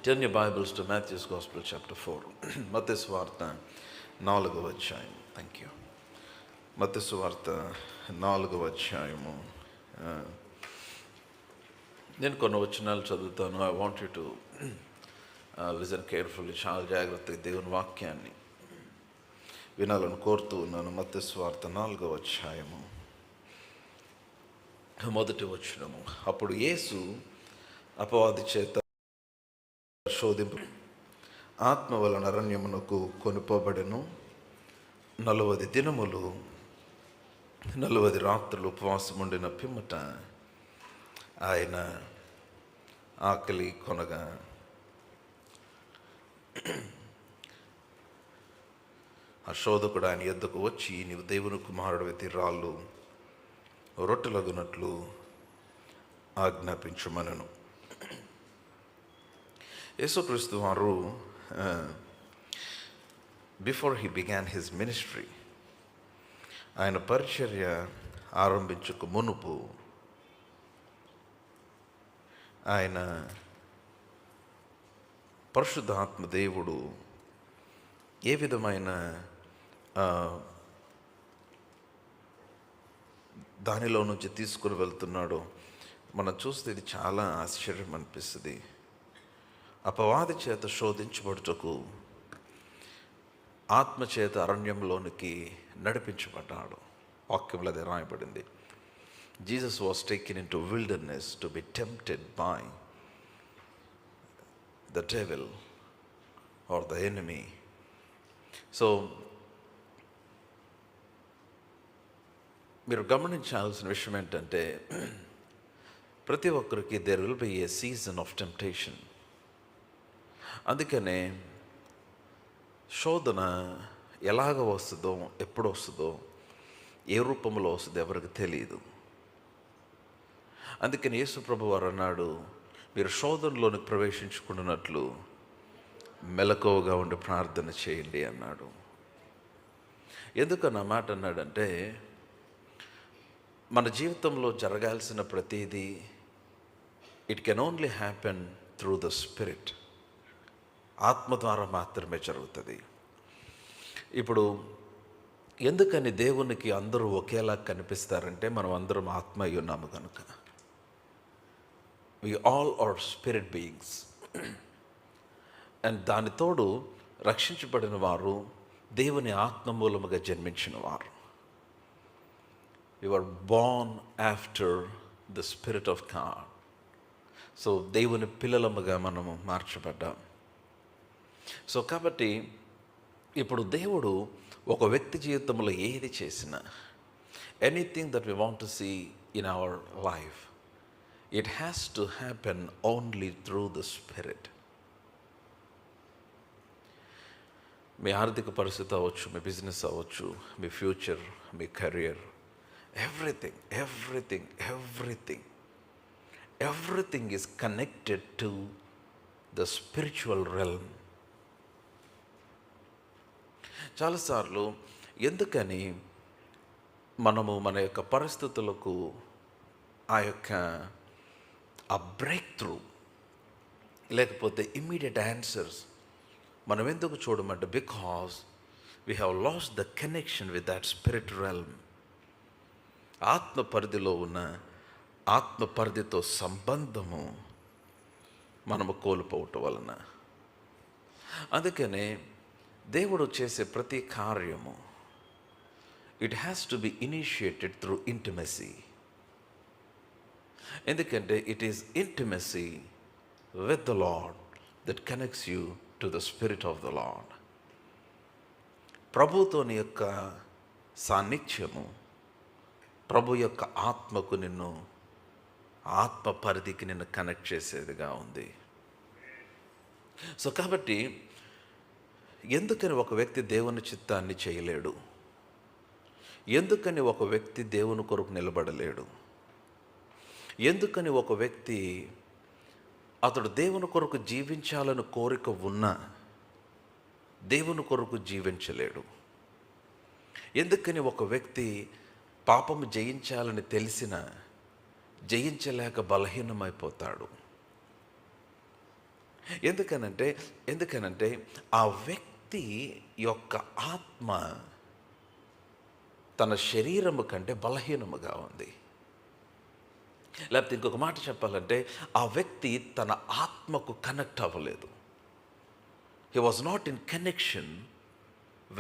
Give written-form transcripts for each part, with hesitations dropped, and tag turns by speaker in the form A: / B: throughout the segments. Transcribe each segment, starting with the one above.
A: Turn your Bibles to Matthew's Gospel, chapter 4. మత్తయి సువార్త 4వ అధ్యాయం. Thank you. మత్తయి సువార్త 4వ అధ్యాయము. నేను కొన్ని వచనాలు చదువుతాను. I want you to listen carefully. చాలా జాగ్రత్తగా దేవుని వాక్యాన్ని వినాలని కోరుతూ ఉన్నాను. మత్తయి సువార్త 4వ అధ్యాయము మొదటి వచనము. అప్పుడు యేసు అపవాది చేత శోధింపు ఆత్మ వలన అరణ్యమునకు కొనుపోబడెను. 40 దినములు 40 రాత్రులు ఉపవాసం ఉండిన పిమ్మట ఆయన ఆకలి కొనగా ఆ శోధకుడు ఆయన యొద్దకు వచ్చి, నీవు దేవుని కుమారుడివైతే రాళ్ళు రొట్టెలగునట్లు ఆజ్ఞాపించుమనెను. యేసుక్రీస్తు వారు before he began his ministry, ఆయన పరిచర్య ఆరంభించక మునుపు ఆయన పరిశుద్ధాత్మ దేవుడు ఏ విధమైన దానిలో నుంచి తీసుకుని వెళ్తున్నాడో మనం చూస్తే ఇది చాలా ఆశ్చర్యం అనిపిస్తుంది. అపవాది చేత శోధించబడుటకు ఆత్మచేత అరణ్యంలోనికి నడిపించబడ్డాడు. వాక్యంలో అది రాయబడింది. Jesus was taken into wilderness to be tempted by the devil or the enemy. So మీరు గమనించాల్సిన విషయం ఏంటంటే, ప్రతి ఒక్కరికి there will be a season of temptation. అందుకనే శోధన ఎలాగ వస్తుందో, ఎప్పుడు వస్తుందో, ఏ రూపంలో వస్తుందో ఎవరికి తెలియదు. అందుకని యేసు ప్రభు వారు అన్నాడు, మీరు శోధనలోనికి ప్రవేశించుకున్నట్లు మెలకువగా ఉండి ప్రార్థన చేయండి అన్నాడు. ఎందుకన్నా మాట అన్నాడంటే, మన జీవితంలో జరగాల్సిన ప్రతిదీ it can only happen through the spirit. ఆత్మ ద్వారా మాత్రమే జరుగుతుంది. ఇప్పుడు ఎందుకని దేవునికి అందరూ ఒకేలా కనిపిస్తారంటే, మనం అందరం ఆత్మ అయి ఉన్నాము కనుక. We all are spirit beings. And దాని తోడు రక్షించబడిన వారు దేవుని ఆత్మ మూలముగా జన్మించిన వారు. You are born after the spirit of God. So దేవుని పిల్లలముగా మనము మార్చబడ్డాం. సో కాబట్టి ఇప్పుడు దేవుడు ఒక వ్యక్తి జీవితంలో ఏది చేసినా, anything that we want to see in our life, it has to happen only through the spirit. మీ ఆర్థిక పరిస్థితి అవ్వచ్చు, మీ బిజినెస్ అవ్వచ్చు, మీ ఫ్యూచర్, మీ career, everything everything everything everything is connected to the spiritual realm. చాలాసార్లు ఎందుకని మనము మన యొక్క పరిస్థితులకు ఆ బ్రేక్ త్రూ లేకపోతే ఇమ్మీడియట్ ఆన్సర్స్ మనం ఎందుకు చూడమంటే, because we have lost the connection with that spirit realm. ఆత్మ పరిధిలో ఉన్న ఆత్మ పరిధితో సంబంధము మనము కోల్పోవటం వలన. అందుకనే దేవుడు చేసే ప్రతి కార్యము it has to be initiated through intimacy. ఎందుకంటే it is intimacy with the Lord that connects you to the spirit of the Lord. ప్రభుతోని యొక్క సాన్నిధ్యము, ప్రభు యొక్క ఆత్మకు నిన్ను, ఆత్మ పరిధికి నిన్ను కనెక్ట్ చేసేదిగా ఉంది. సో కాబట్టి ఎందుకని ఒక వ్యక్తి దేవుని చిత్తాన్ని చేయలేడు? ఎందుకని ఒక వ్యక్తి దేవుని కొరకు నిలబడలేడు? ఎందుకని ఒక వ్యక్తి అతడు దేవుని కొరకు జీవించాలని కోరిక ఉన్నా దేవుని కొరకు జీవించలేడు? ఎందుకని ఒక వ్యక్తి పాపము జయించాలని తెలిసిన జయించలేక బలహీనమైపోతాడు? ఎందుకనంటే ఆ వ్యక్తి యొక్క ఆత్మ తన శరీరము కంటే బలహీనముగా ఉంది. లేకపోతే ఇంకొక మాట చెప్పాలంటే ఆ వ్యక్తి తన ఆత్మకు కనెక్ట్ అవ్వలేదు. He was not in connection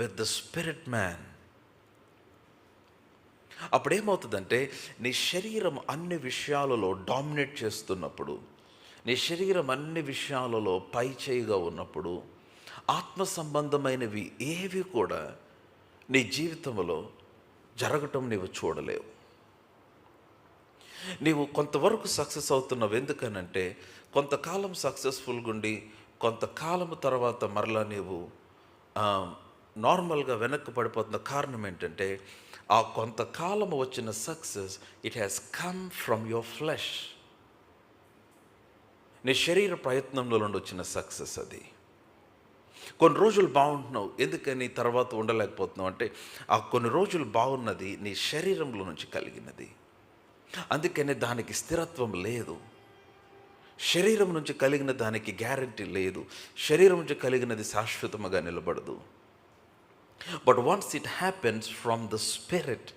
A: with the spirit man. అప్పుడేమవుతుందంటే నీ శరీరం అన్ని విషయాలలో డామినేట్ చేస్తున్నప్పుడు, నీ శరీరం అన్ని విషయాలలో పై చేయిగా ఉన్నప్పుడు, ఆత్మ సంబంధమైనవి ఏవి కూడా నీ జీవితంలో జరగటం నీవు చూడలేవు. నీవు కొంతవరకు సక్సెస్ అవుతున్నావు. ఎందుకనంటే కొంతకాలం సక్సెస్ఫుల్గా ఉండి కొంతకాలం తర్వాత మరలా నీవు నార్మల్గా వెనక్కి పడిపోతున్న కారణం ఏంటంటే ఆ కొంతకాలం వచ్చిన success it has come from your flesh. నీ శరీర ప్రయత్నంలో నుండి వచ్చిన సక్సెస్ అది. కొన్ని రోజులు బాగుంటున్నావు, ఎందుకని తర్వాత ఉండలేకపోతున్నావు అంటే ఆ కొన్ని రోజులు బాగున్నది నీ శరీరంలో నుంచి కలిగినది. అందుకనే దానికి స్థిరత్వం లేదు. శరీరం నుంచి కలిగిన దానికి గ్యారంటీ లేదు. శరీరం నుంచి కలిగినది శాశ్వతముగా నిలబడదు. But once it happens from the spirit,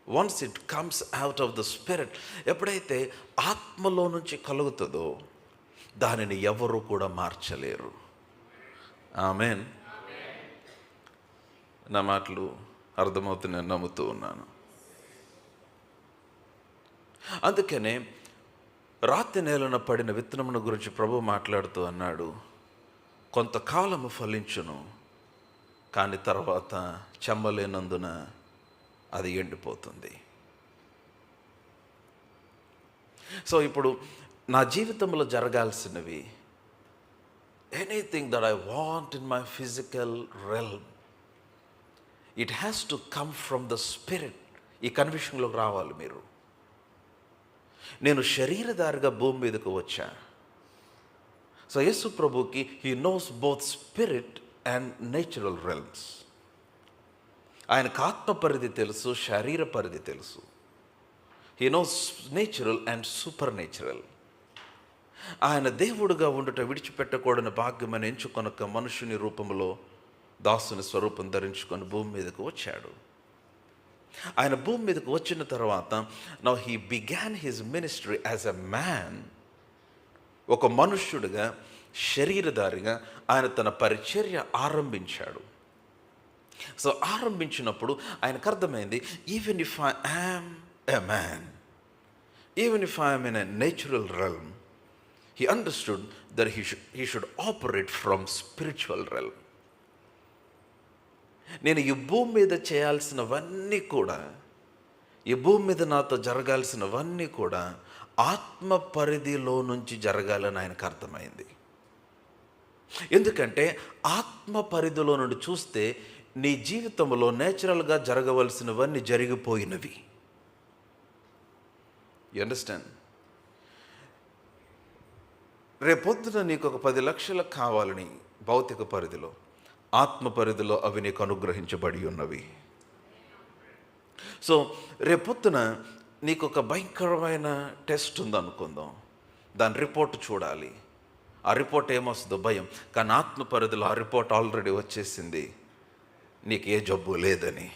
A: once it comes out of the spirit, ఎప్పుడైతే ఆత్మలో నుంచి కలుగుతుందో దానిని ఎవరు కూడా మార్చలేరు. ఆమేన్. నా మాటలు అర్థమవుతున్నాయని నమ్ముతూ ఉన్నాను. అందుకనే రాతి నేలన పడిన విత్తనమును గురించి ప్రభు మాట్లాడుతూ అన్నాడు, కొంతకాలము ఫలించును, కానీ తర్వాత చెమ్మలేనందున అది ఎండిపోతుంది. సో ఇప్పుడు నా జీవితంలో జరగాల్సినవి, anything that I want in my physical realm, it has to come from the spirit. ఈ కన్విషన్లోకి రావాలి మీరు. నేను శరీరధారిగా భూమి మీదకు వచ్చా. సో యేసు ప్రభుకి he knows both spirit and natural realms. ఆయనకు ఆత్మ పరిధి తెలుసు, శరీర పరిధి తెలుసు. He knows natural and super natural. ఆయన దేవుడుగా ఉండుట విడిచిపెట్టకూడని భాగ్యమని ఎంచుకొనక మనుషుని రూపంలో దాసుని స్వరూపం ధరించుకొని భూమి మీదకు వచ్చాడు. ఆయన భూమి మీదకు వచ్చిన తర్వాత now he began his ministry as a man. ఒక మనుష్యుడిగా శరీరధారిగా ఆయన తన పరిచర్య ఆరంభించాడు. సో ఆరంభించినప్పుడు ఆయనకు అర్థమైంది, even if I am a man, even if I am in a natural realm, he understood that he should operate from spiritual realm. నేను ఈ భూమి మీద చేయాల్సినవన్నీ కూడా, ఈ భూమి మీద నాతో జరగాల్సినవన్నీ కూడా ఆత్మ పరిధిలో నుంచి జరగాలని ఆయనకు అర్థమైంది. ఎందుకంటే ఆత్మ పరిధిలో నుండి చూస్తే నీ జీవితంలో నేచురల్గా జరగవలసినవన్నీ జరిగిపోయినవి. You understand? రేపొద్దున నీకు ఒక 10 లక్షలు కావాలని భౌతిక పరిధిలో, ఆత్మ పరిధిలో అవి నీకు అనుగ్రహించబడి ఉన్నవి. సో రేపొద్దున నీకు ఒక భయంకరమైన టెస్ట్ ఉందనుకుందాం, దాని రిపోర్ట్ చూడాలి. ఆ రిపోర్ట్ ఏమొస్తుందో భయం, కానీ ఆత్మ పరిధిలో ఆ రిపోర్ట్ ఆల్రెడీ వచ్చేసింది, నీకు ఏ జబ్బు లేదని.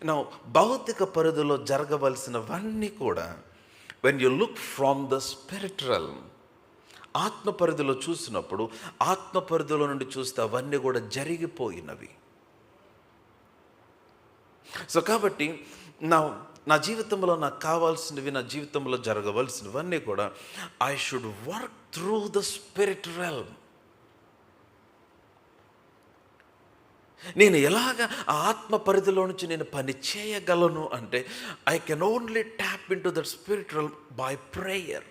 A: నా భౌతిక పరిధిలో జరగవలసినవన్నీ కూడా when you look from the spiritual, ఆత్మ పరిధిలో చూసినప్పుడు, ఆత్మ పరిధిలో నుండి చూస్తే అవన్నీ కూడా జరిగిపోయినవి. సో కాబట్టి నా జీవితంలో నాకు కావాల్సినవి, నా జీవితంలో జరగవలసినవన్నీ కూడా I should work through the spirit realm. నేను ఎలాగ ఆ ఆత్మ పరిధిలో నుంచి నేను పని చేయగలను అంటే I can only tap in to that spirit realm by prayer.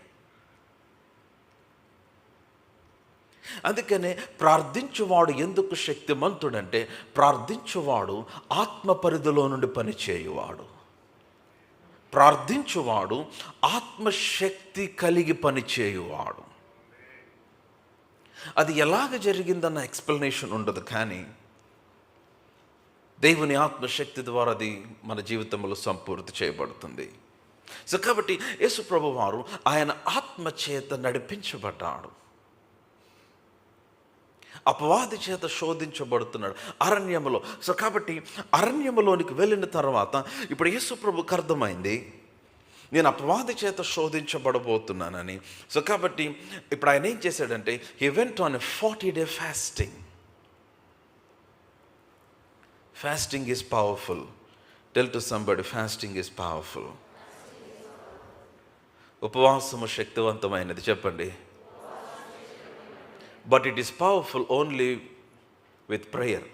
A: అందుకనే ప్రార్థించువాడు ఎందుకు శక్తిమంతుడంటే, ప్రార్థించువాడు ఆత్మ పరిధిలో నుండి పనిచేయువాడు. ప్రార్థించువాడు ఆత్మశక్తి కలిగి పనిచేయువాడు. అది ఎలాగ జరిగిందన్న ఎక్స్ప్లెనేషన్ ఉండదు, కానీ దేవుని ఆత్మశక్తి ద్వారా అది మన జీవితంలో సంపూర్తి చేయబడుతుంది. సో కాబట్టి యేసు ప్రభు వారు ఆయన ఆత్మ చేత నడిపించబడ్డాడు, అపవాది చేత శోధించబడుతున్నాడు అరణ్యములో. సో కాబట్టి అరణ్యములోనికి వెళ్ళిన తర్వాత ఇప్పుడు యేసు ప్రభుకి అర్థమైంది, నేను అపవాది చేత శోధించబడబోతున్నానని. సో కాబట్టి ఇప్పుడు ఆయన ఏం చేశాడంటే, he went on a 40-day fasting. Fasting is powerful. Tell to somebody, fasting is powerful. ఉపవాసము శక్తివంతమైనది, చెప్పండి. But it is powerful only with prayer.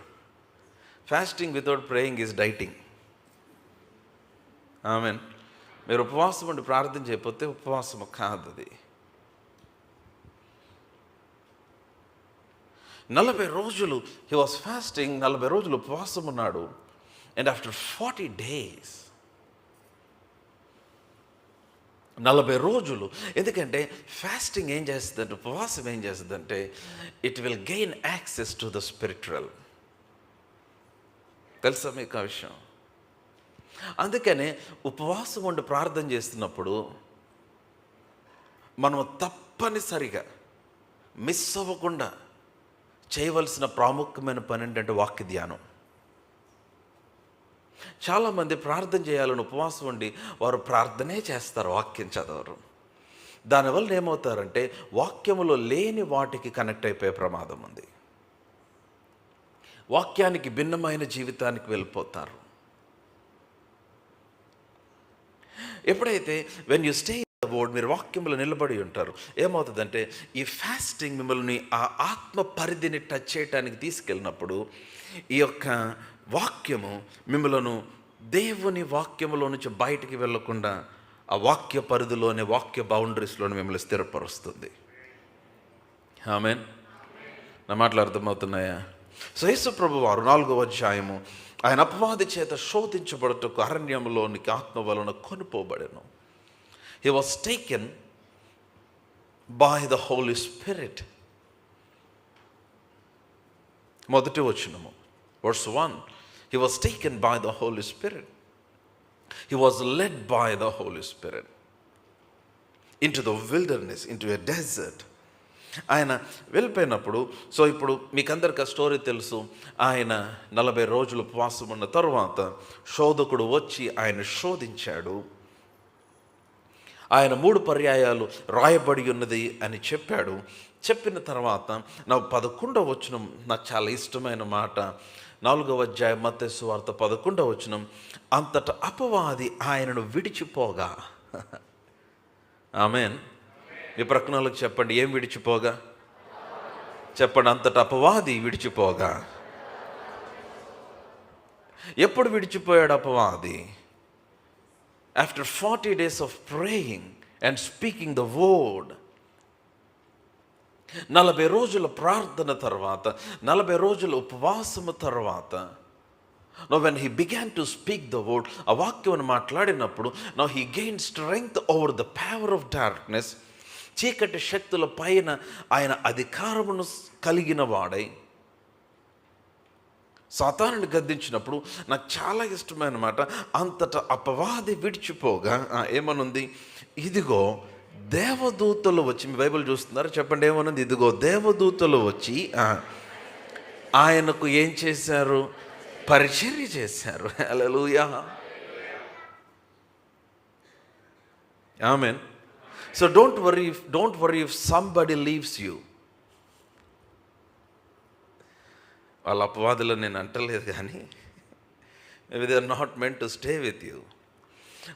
A: Fasting without praying is dieting. Amen. మీరు ఉపవాసం ఉండి ప్రార్థన చేయకపోతే ఉపవాసము కాదు అది. 40 రోజులు హీ వాస్ ఫాస్టింగ్, 40 రోజులు ఉపవాసం ఉన్నాడు. అండ్ ఆఫ్టర్ 40 days, 40 రోజులు. ఎందుకంటే ఫాస్టింగ్ ఏం చేస్తుందంటే, ఉపవాసం ఏం చేస్తుందంటే, it will gain access to the spiritual. తెలుసా మీకు ఆ విషయం? అందుకనే ఉపవాసం ఉండి ప్రార్థన చేస్తున్నప్పుడు మనం తప్పనిసరిగా మిస్ అవ్వకుండా చేయవలసిన ప్రాముఖ్యమైన పని ఏంటంటే వాక్య ధ్యానం. చాలామంది ప్రార్థన చేయాలని ఉపవాసం ఉండి వారు ప్రార్థనే చేస్తారు, వాక్యం చదవరు. దానివల్ల ఏమవుతారంటే వాక్యములో లేని వాటికి కనెక్ట్ అయిపోయే ప్రమాదం ఉంది. వాక్యానికి భిన్నమైన జీవితానికి వెళ్ళిపోతారు. ఎప్పుడైతే when you stay in the word, మీరు వాక్యంలో నిలబడి ఉంటారు, ఏమవుతుందంటే ఈ ఫాస్టింగ్ మిమ్మల్ని ఆ ఆత్మ పరిధిని టచ్ చేయడానికి తీసుకెళ్ళినప్పుడు ఈ యొక్క వాక్యము మిమ్మలను దేవుని వాక్యములో నుంచి బయటికి వెళ్ళకుండా ఆ వాక్య పరిధిలోనే, వాక్య బౌండరీస్లోనే మిమ్మల్ని స్థిరపరుస్తుంది. ఆమేన్. నా మాటలు అర్థమవుతున్నాయా? సో యేసు ప్రభు వారు 4వ అధ్యాయము, ఆయన అపవాది చేత శోధించబడుటకు అరణ్యంలోనికి ఆత్మ వలన కొనుపోబడెను. He was taken by the Holy Spirit. మొదటి వచనము, verse 1, he was taken by the Holy Spirit. He was led by the Holy Spirit into the wilderness, into a desert. ఆయన వెళ్ళిపోయినప్పుడు, సో ఇప్పుడు మీకందరికి ఆ స్టోరీ తెలుసు. ఆయన 40 రోజులు ఉపవాసం ఉన్న తర్వాత శోధకుడు వచ్చి ఆయన శోధించాడు. ఆయన 3 పర్యాయాలు రాయబడి ఉన్నది అని చెప్పాడు. చెప్పిన తర్వాత నా 11వ వచనం నాకు చాలా ఇష్టమైన మాట. 4వ అధ్యాయం మత్తయి సువార్త 11వ వచనం, అంతట అపవాది ఆయనను విడిచిపోగా. ఆమేన్. మీ ప్రక్కనలకు చెప్పండి, ఏం విడిచిపోగా? చెప్పండి, అంతట అపవాది విడిచిపోగా. ఎప్పుడు విడిచిపోయాడు అపవాది? After 40 days of praying and speaking the word. 40 రోజుల ప్రార్థన తర్వాత, 40 రోజుల ఉపవాసము తర్వాత, now when he began to speak the word, ఆ వాక్యమును మాట్లాడినప్పుడు, now he gained strength over the power of darkness. చీకటి శక్తుల పైన ఆయన అధికారమును కలిగిన వాడై సాతానుని గద్దించినప్పుడు నాకు చాలా ఇష్టమైన మాట, అంతటా అపవాది విడిచిపోగా ఏమనుంది? ఇదిగో దేవదూతలు వచ్చి, మీ బైబిల్ చూస్తున్నారు, చెప్పండి ఏమనుంది? ఇదిగో దేవదూతలు వచ్చి ఆయనకు ఏం చేశారు? పరిచర్య చేశారు. హల్లెలూయా. ఆమేన్. So don't worry if somebody leaves you. వాళ్ళ అపవాదులు నేను అంటలేదు, కానీ maybe they are not meant to stay with you.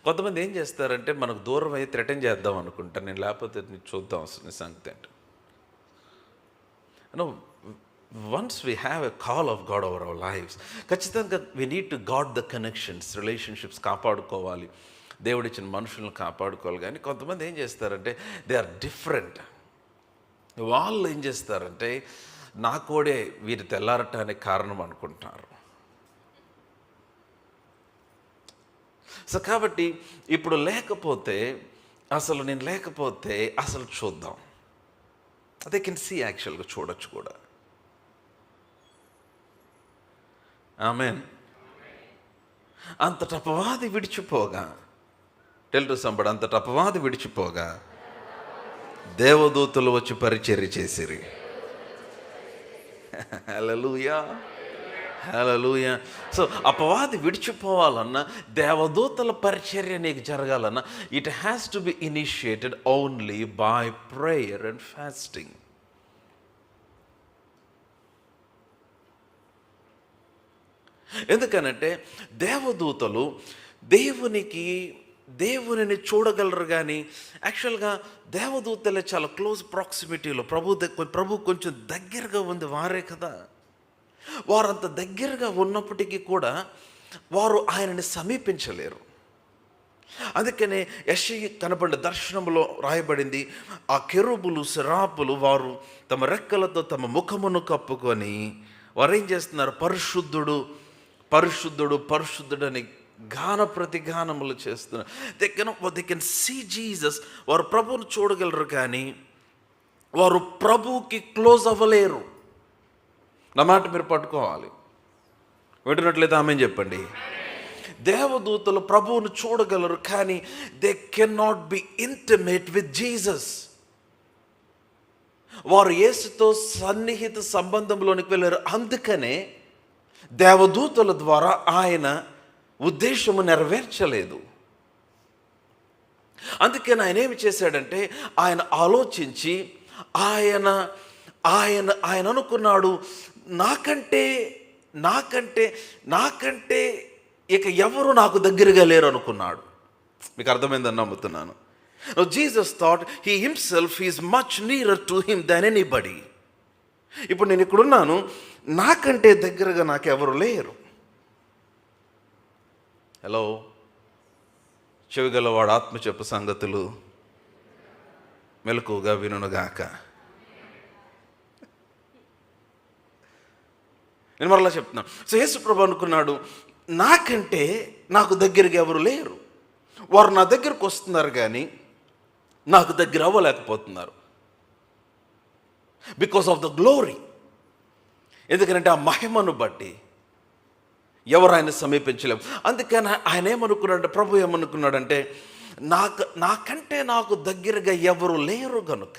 A: కొంతమంది ఏం చేస్తారంటే మనకు దూరం అయ్యి థ్రెటన్ చేద్దాం అనుకుంటాను, నేను లేకపోతే చూద్దాం అసలు సంగతి అంటే. Once we have a call of God over our lives, ఖచ్చితంగా we need to God the connections, relationships కాపాడుకోవాలి, దేవుడిచ్చిన మనుషులను కాపాడుకోవాలి. కానీ కొంతమంది ఏం చేస్తారంటే దే ఆర్ డిఫరెంట్. వాళ్ళు ఏం చేస్తారంటే నా కోడే వీరు తెల్లారటానికి కారణం అనుకుంటారు. సో కాబట్టి ఇప్పుడు లేకపోతే, అసలు నేను లేకపోతే అసలు చూద్దాం, దే కెన్ సీ, యాక్చువల్గా చూడొచ్చు కూడా. ఆమేన్. అంతట అపవాది విడిచిపోగా టెల్ టు సంబడి, అంతట అపవాది విడిచిపోగా దేవదూతలు వచ్చి పరిచర్య చేసిరి. హల్లెలూయా, హల్లెలూయా. సో అపవాది విడిచిపోవాలన్నా, దేవదూతల పరిచర్య నీకు జరగాలన్నా, it has to be initiated only by prayer and fasting. ఎందుకనంటే దేవదూతలు దేవునిని చూడగలరు, కానీ యాక్చువల్గా దేవదూతలే చాలా క్లోజ్ ప్రాక్సిమిటీలో ప్రభు కొంచెం దగ్గరగా ఉంది వారే కదా. వారు అంత దగ్గరగా ఉన్నప్పటికీ కూడా వారు ఆయనని సమీపించలేరు. అందుకనే యెషయా కనబడిన దర్శనంలో రాయబడింది, ఆ కెరూబులు సెరాపులు వారు తమ రెక్కలతో తమ ముఖమును కప్పుకొని వారు ఏం చేస్తున్నారు? పరిశుద్ధుడు పరిశుద్ధుడు పరిశుద్ధుడు అని గాన ప్రతిగానములు చేస్తున్నారు. They can see Jesus. వారు ప్రభువును చూడగలరు, కానీ వారు ప్రభువుకి క్లోజ్ అవ్వలేరు. నా మాట మీరు పట్టుకోవాలి. వింటున్నట్లయితే ఆమేన్ చెప్పండి. దేవదూతలు ప్రభువును చూడగలరు, కానీ they can not be intimate with Jesus. వారు యేసుతో సన్నిహిత సంబంధంలోనికి వెళ్ళారు. అందుకనే దేవదూతల ద్వారా ఆయన ఉద్దేశము నెరవేర్చలేదు. అందుకని ఆయన ఏమి చేశాడంటే, ఆయన ఆలోచించి ఆయన ఆయన ఆయన అనుకున్నాడు, నాకంటే నాకంటే నాకంటే ఇక ఎవరు నాకు దగ్గరగా లేరు అనుకున్నాడు. మీకు అర్థమైందని నమ్ముతున్నాను. Jesus thought he himself is much nearer to him than anybody. ఇప్పుడు నేను ఇక్కడున్నాను, నాకంటే దగ్గరగా నాకెవరు లేరు. హలో, చెవిగలవాడు ఆత్మ చెప్పు సంగతులు మెలకుగా వినుగాక. నేను మరలా చెప్తున్నాను. సో యేసు ప్రభు అనుకున్నాడు, నాకంటే నాకు దగ్గరగా ఎవరు లేరు. వారు నా దగ్గరకు వస్తున్నారు, కానీ నాకు దగ్గర అవ్వలేకపోతున్నారు. Because of the glory. ఎందుకంటే ఆ మహిమను బట్టి ఎవరు ఆయన సమీపించలేము. అందుకని ఆయన ఏమనుకున్నాడంటే, ప్రభు ఏమనుకున్నాడంటే, నాకంటే నాకు దగ్గరగా ఎవరు లేరు గనుక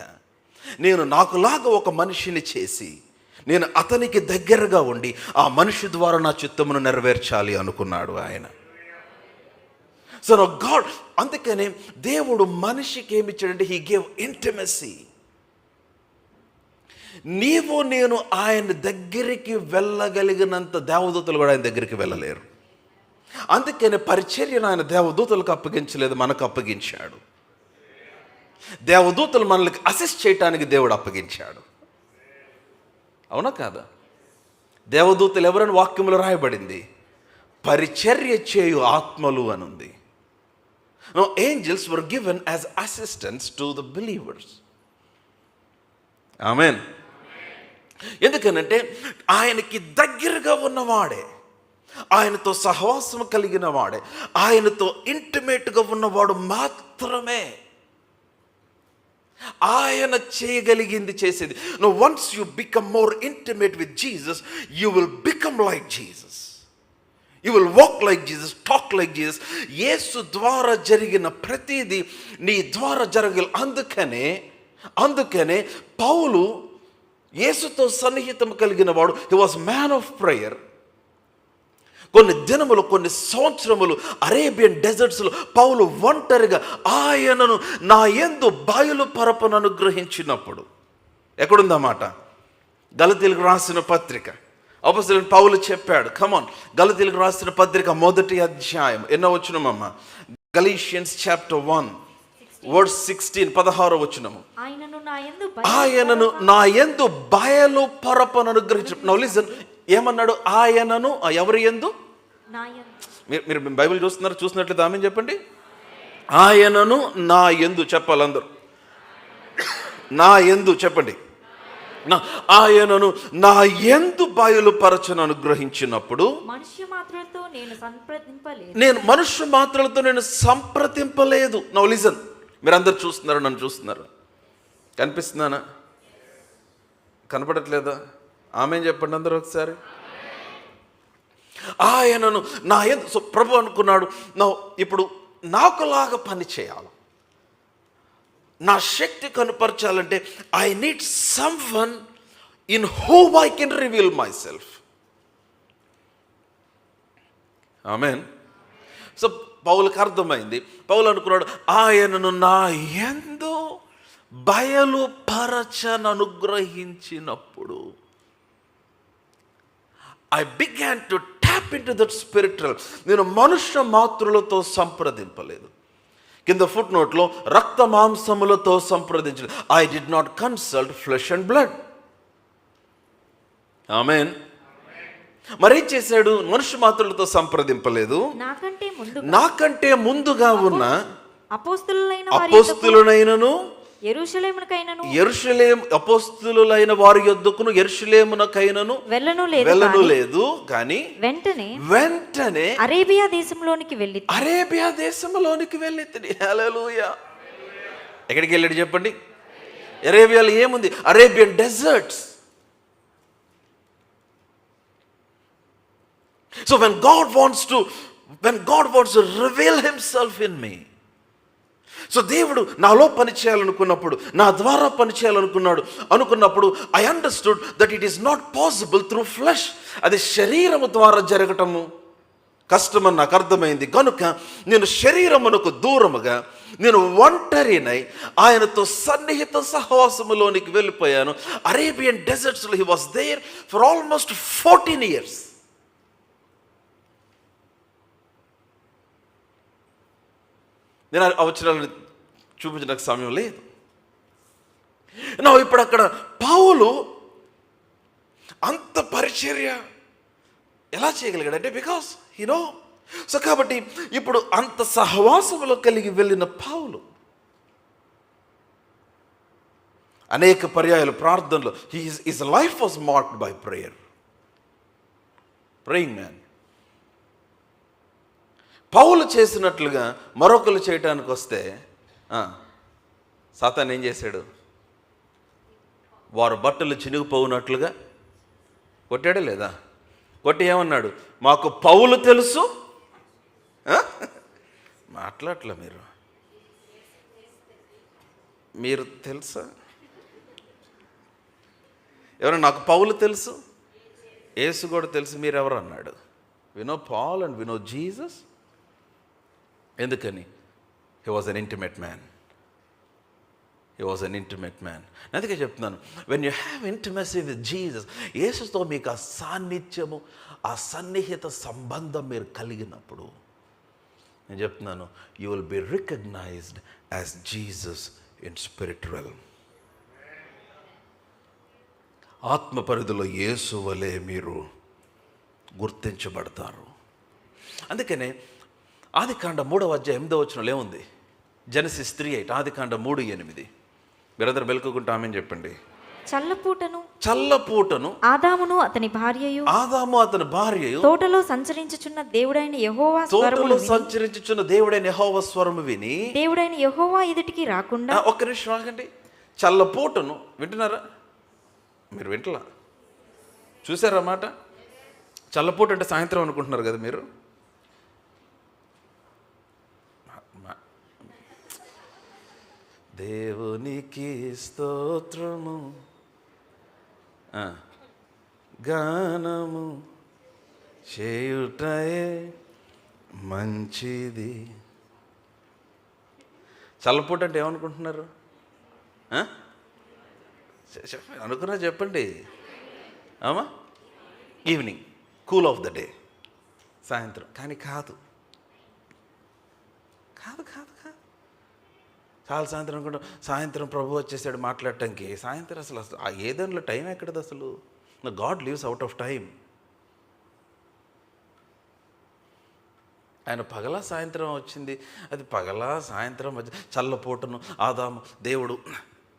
A: నేను నాకులాగా ఒక మనిషిని చేసి నేను అతనికి దగ్గరగా ఉండి ఆ మనిషి ద్వారా నా చిత్తమును నెరవేర్చాలి అనుకున్నాడు ఆయన. సో గాడ్, అందుకనే దేవుడు మనిషికి ఏమి ఇచ్చాడంటే, హీ గేవ్ ఇంటిమసీ. నీవు నేను ఆయన దగ్గరికి వెళ్ళగలిగినంత దేవదూతలు కూడా ఆయన దగ్గరికి వెళ్ళలేరు. అందుకనే పరిచర్యను ఆయన దేవదూతలకు అప్పగించలేదు, మనకు అప్పగించాడు. దేవదూతలు మనల్ని అసిస్ట్ చేయటానికి దేవుడు అప్పగించాడు. అవునా కాదా? దేవదూతలు ఎవరని వాక్యములో రాయబడింది? పరిచర్య చేయు ఆత్మలు అని ఉంది. Angels were given as assistants to the believers. Amen. ఎందుకనంటే ఆయనకి దగ్గరగా ఉన్నవాడే, ఆయనతో సహవాసం కలిగిన వాడే, ఆయనతో ఇంటిమేట్గా ఉన్నవాడు మాత్రమే ఆయన చేయగలిగింది చేసేది. No, once you become more intimate with Jesus, you will become like Jesus. You will walk like Jesus, talk like Jesus. యేసు ద్వారా జరిగిన ప్రతిదీ నీ ద్వారా జరగాలి. అందుకనే పౌలు యేసుతో సన్నిహితం కలిగిన వాడు. హి వాజ్ మ్యాన్ ఆఫ్ ప్రేయర్. కొన్ని దినములు, కొన్ని సంవత్సరములు అరేబియన్ డెజర్ట్స్లో పౌలు ఒంటరిగా ఆయనను నా యందు బయలుపరపను అనుగ్రహించినప్పుడు, ఎక్కడుందన్నమాట? గలతీయులకు రాసిన పత్రిక అపొస్తలుడైన పౌలు చెప్పాడు. కమాన్, గలతీయులకు రాసిన పత్రిక 1వ అధ్యాయం ఎన్నో వచనమమ్మ? గలీషియన్స్ చాప్టర్ 1 వర్స్ 16, 16వ వచనము. ఆయనను నా యందు బయలుపరపను అనుగ్రహించు. నౌ లిసన్, ఏమన్నాడు? ఆయనను, ఎవరి యందు? మీరు బైబిల్ చూసినట్లయితే ఆమేన్ చెప్పండి. ఆయనను నా యందు చెప్పాలి అందరూ. నా యందు చెప్పండి. ఆయనను నా యందు బయలుపరచను అనుగ్రహించినప్పుడు నేను మనుష్య మాత్రలతో నేను సంప్రదింపలేదు. నౌ లిసన్, మీరు అందరు చూస్తున్నారు, నన్ను చూస్తున్నారు, కనిపిస్తున్నానా? కనపడట్లేదా? ఆమేన్ చెప్పండి అందరూ ఒకసారి. ఆయనను నా యందు. సో ప్రభు అనుకున్నాడు, ఇప్పుడు నాకులాగా పని చేయాలి, నా శక్తి కనుపరచాలంటే I need someone in whom I can reveal myself. Amen. So పౌలుకి అర్థమైంది. పౌలు అనుకున్నాడు, ఆయనను నా యందు బయలుపరచననుగ్రహించినప్పుడు I began to tap into that spiritual. నేను మనుష్య మాతృలతో సంప్రదింపలేదు. కింద ఫుట్ నోట్లో రక్త మాంసములతో సంప్రదించలేదు. I did not consult flesh and blood. ఆమేన్. మరేం చేశాడు? మనుష్య మాతృలతో సంప్రదింపలేదు. నాకంటే ముందుగా ఉన్న అపోస్తలులైనను యెరూషలేము అపోస్తలులైన వారి యొద్దకును యెరూషలేమునకైనను వెళ్ళను లేదు కానీ వెంటనే
B: అరేబియా దేశంలోనికి వెళ్ళి
A: హల్లెలూయా. ఎక్కడికి వెళ్ళాడు చెప్పండి? అరేబియాలో ఏముంది? Arabian deserts. So when God wants to reveal himself in me, so దేవుడు నాలో పని చేయాలనుకున్నప్పుడు, నా ద్వారా పని చేయాలనుకున్నప్పుడు I understood that it is not possible through flesh. అది శరీరము ద్వారా జరగటము కష్టమని నాకు అర్థమైంది. కనుక నేను శరీరమునకు దూరముగా, నేను ఒంటరినై ఆయనతో సన్నిహిత సహవాసములోనికి వెళ్ళిపోయాను. అరేబియన్ డెజర్ట్స్లో he was there for almost 14 years. నేను ఆ వచనాలను చూపించడానికి సమయం లేదు. ఇప్పుడు అక్కడ పౌలు అంత పరిచర్య ఎలా చేయగలిగాడంటే బికాస్ సో కాబట్టి ఇప్పుడు అంత సహవాసములో కలిగి వెళ్ళిన పౌలు అనేక పర్యాయాలు ప్రార్థనలో his life was marked by praying man. పౌలు చేసినట్లుగా మరొకరు చేయటానికి వస్తే సాతాను ఏం చేశాడు? వారు బట్టలు చినిగిపోవునట్లుగా కొట్టాడా లేదా? కొట్టి ఏమన్నాడు? మాకు పౌలు తెలుసు. మాట్లాడలే మీరు తెలుసా? ఎవరు? నాకు పౌలు తెలుసు, యేసు కూడా తెలుసు, మీరెవరు అన్నాడు? We know Paul and we know Jesus. ఎందుకని? He was an intimate man. అందుకే చెప్తున్నాను, when you have intimacy with Jesus, యేసుతో మీకు ఆ సాన్నిధ్యము, ఆ సన్నిహిత సంబంధం మీరు కలిగినప్పుడు, నేను చెప్తున్నాను, you will be recognised as Jesus in spirit realm. ఆత్మ పరిధిలో యేసు వలె మీరు గుర్తించబడతారు. అందుకనే ఆదికాండ 3వ అధ్యాయం 8వ వచనంలో ఏముంది? జెనసిస్ 3:8, ఆదికాండ 3:8. మీరందరూ మెలుకుంటా ఆమేన్ చెప్పండి. చల్లపూటను
B: ఆదాము అతని భార్యయు తోటలో సంచరించుచున్న దేవుడైన యెహోవా
A: స్వరము విని
B: దేవుడైన యెహోవా ఎదుటికి రాకుండా.
A: ఒక్క నిమిషం ఆగండి. చల్లపూటను వింటున్నారా? మీరు వింటలా? చూసారా మాట? చల్లపూట అంటే సాయంత్రం అనుకుంటున్నారు కదా మీరు. దేవునికి స్తోత్రము గానము చేయుటయే మంచిది. చల్లపూట అంటే ఏమనుకుంటున్నారు? అనుకున్నా చెప్పండి. ఆమా, evening, cool of the day, సాయంత్రం. కానీ కాదు. చాలా సాయంత్రం అనుకుంటాం, సాయంత్రం ప్రభు వచ్చేసాడు మాట్లాడటానికి. సాయంత్రం అసలు ఆ ఏదైనా టైం ఎక్కడది అసలు? God leaves out of time. ఆయన పగల సాయంత్రం వచ్చింది, అది పగల సాయంత్రం చల్లపూటను ఆదాము దేవుడు.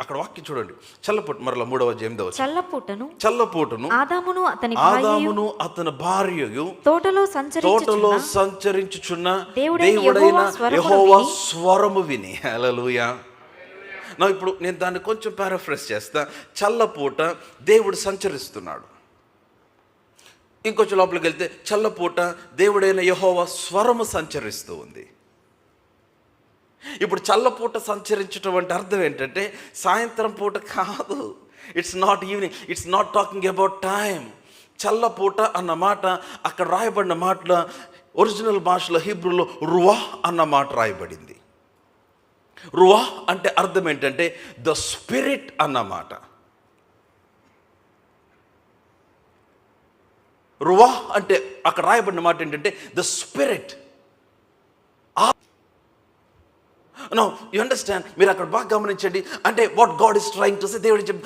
A: అక్కడ వాక్యం చూడండి, చల్లపూట మరలా 3వ అధ్యాయం 8వ వచనం. చల్లపూటను ఆదామును అతని భార్యయు తోటలో సంచరించుచున్న దేవుడైన యెహోవా స్వరము విని. హల్లెలూయా. ఇప్పుడు నేను దాన్ని కొంచెం పారాఫ్రేజ్ చేస్తా. చల్లపూట దేవుడు సంచరిస్తున్నాడు. ఇంకొంచెం లోపలికి వెళ్తే చల్లపూట దేవుడైన యెహోవా స్వరము సంచరిస్తూ ఉంది. ఇప్పుడు చల్లపూట సంచరించడం అంటే అర్థం ఏంటంటే సాయంత్రం పూట కాదు. It's not evening, it's not talking about time. చల్లపూట అన్న మాట అక్కడ రాయబడిన మాటలో ఒరిజినల్ భాషలో హీబ్రూలో రువా అన్న మాట రాయబడింది. రువా అంటే అర్థం ఏంటంటే ద స్పిరిట్ అన్నమాట. రువా అంటే అక్కడ రాయబడిన మాట ఏంటంటే the spirit. No you understand? మీరు అక్కడ బాగా గమనించండి. అంటే what God is trying to say, దేవుడు చెప్పి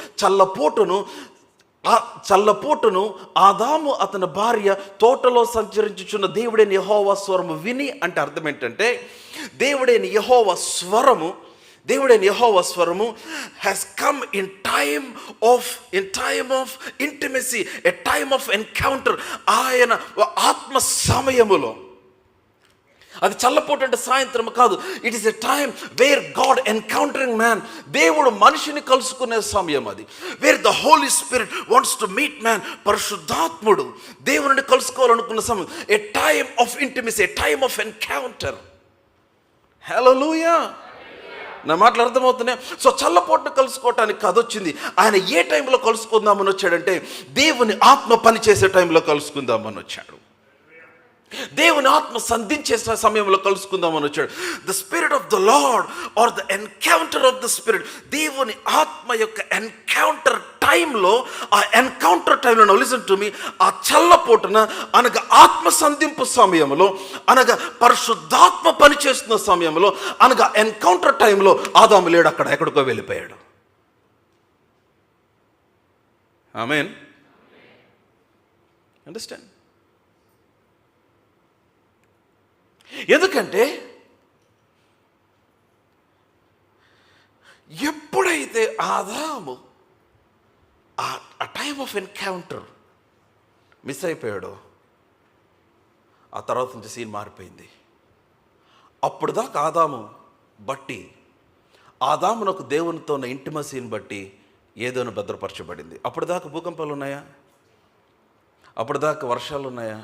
A: చల్లపూటను ఆదాము అతని భార్య తోటలో సంచరించుచున్న దేవుడైన యెహోవా స్వరము విని అంటే అర్థం ఏంటంటే దేవుడైన యెహోవా స్వరము has come in time of intimacy, a time of encounter. ఆయన ఆత్మ సమయములో, అది చల్లపూట అంటే సాయంత్రం కాదు, it is a time where God encountering man. దేవుడు మనిషిని కలుసుకునే సమయం అది. Where the Holy Spirit wants to meet man. పరిశుద్ధాత్ముడు దేవుడిని కలుసుకోవాలనుకున్న సమయం. A time of intimacy, a time of encounter. Hallelujah. నా మాటలు అర్థమవుతున్నాయి? సో చల్లపూటను కలుసుకోవటానికి కాదు వచ్చింది. ఆయన ఏ టైంలో కలుసుకుందామని వచ్చాడంటే దేవుని ఆత్మ పనిచేసే టైంలో కలుసుకుందామని వచ్చాడు. దేవుని ఆత్మ సంధించే సమయంలో కలుసుకుందామని వచ్చాడు. The spirit of the Lord or the encounter of the spirit. దేవుని ఆత్మ యొక్క ఎన్కౌంటర్ టైంలో, ఆ ఎన్కౌంటర్ టైంలో లిసన్ టు మీ, ఆ చల్లపూటన అనగా ఆత్మ సంధింపు సమయంలో, అనగా పరిశుద్ధాత్మ పనిచేస్తున్న సమయంలో, అనగా ఎన్కౌంటర్ టైంలో ఆదాము లేడు, అక్కడ ఎక్కడికో వెళ్ళిపోయాడు. ఆమేన్. అండర్స్టాండ్? ఎందుకంటే ఎప్పుడైతే ఆదాము ఆ టైమ్ ఆఫ్ ఎన్కౌంటర్ మిస్ అయిపోయాడో, ఆ తర్వాత నుంచి సీన్ మారిపోయింది. అప్పుడు దాకా ఆదామునకు దేవునితో ఉన్న ఇంటిమసీని బట్టి ఏదోను భద్రపరచబడింది. అప్పుడు దాకా భూకంపాలు ఉన్నాయా? అప్పుడు దాకా వర్షాలు ఉన్నాయా?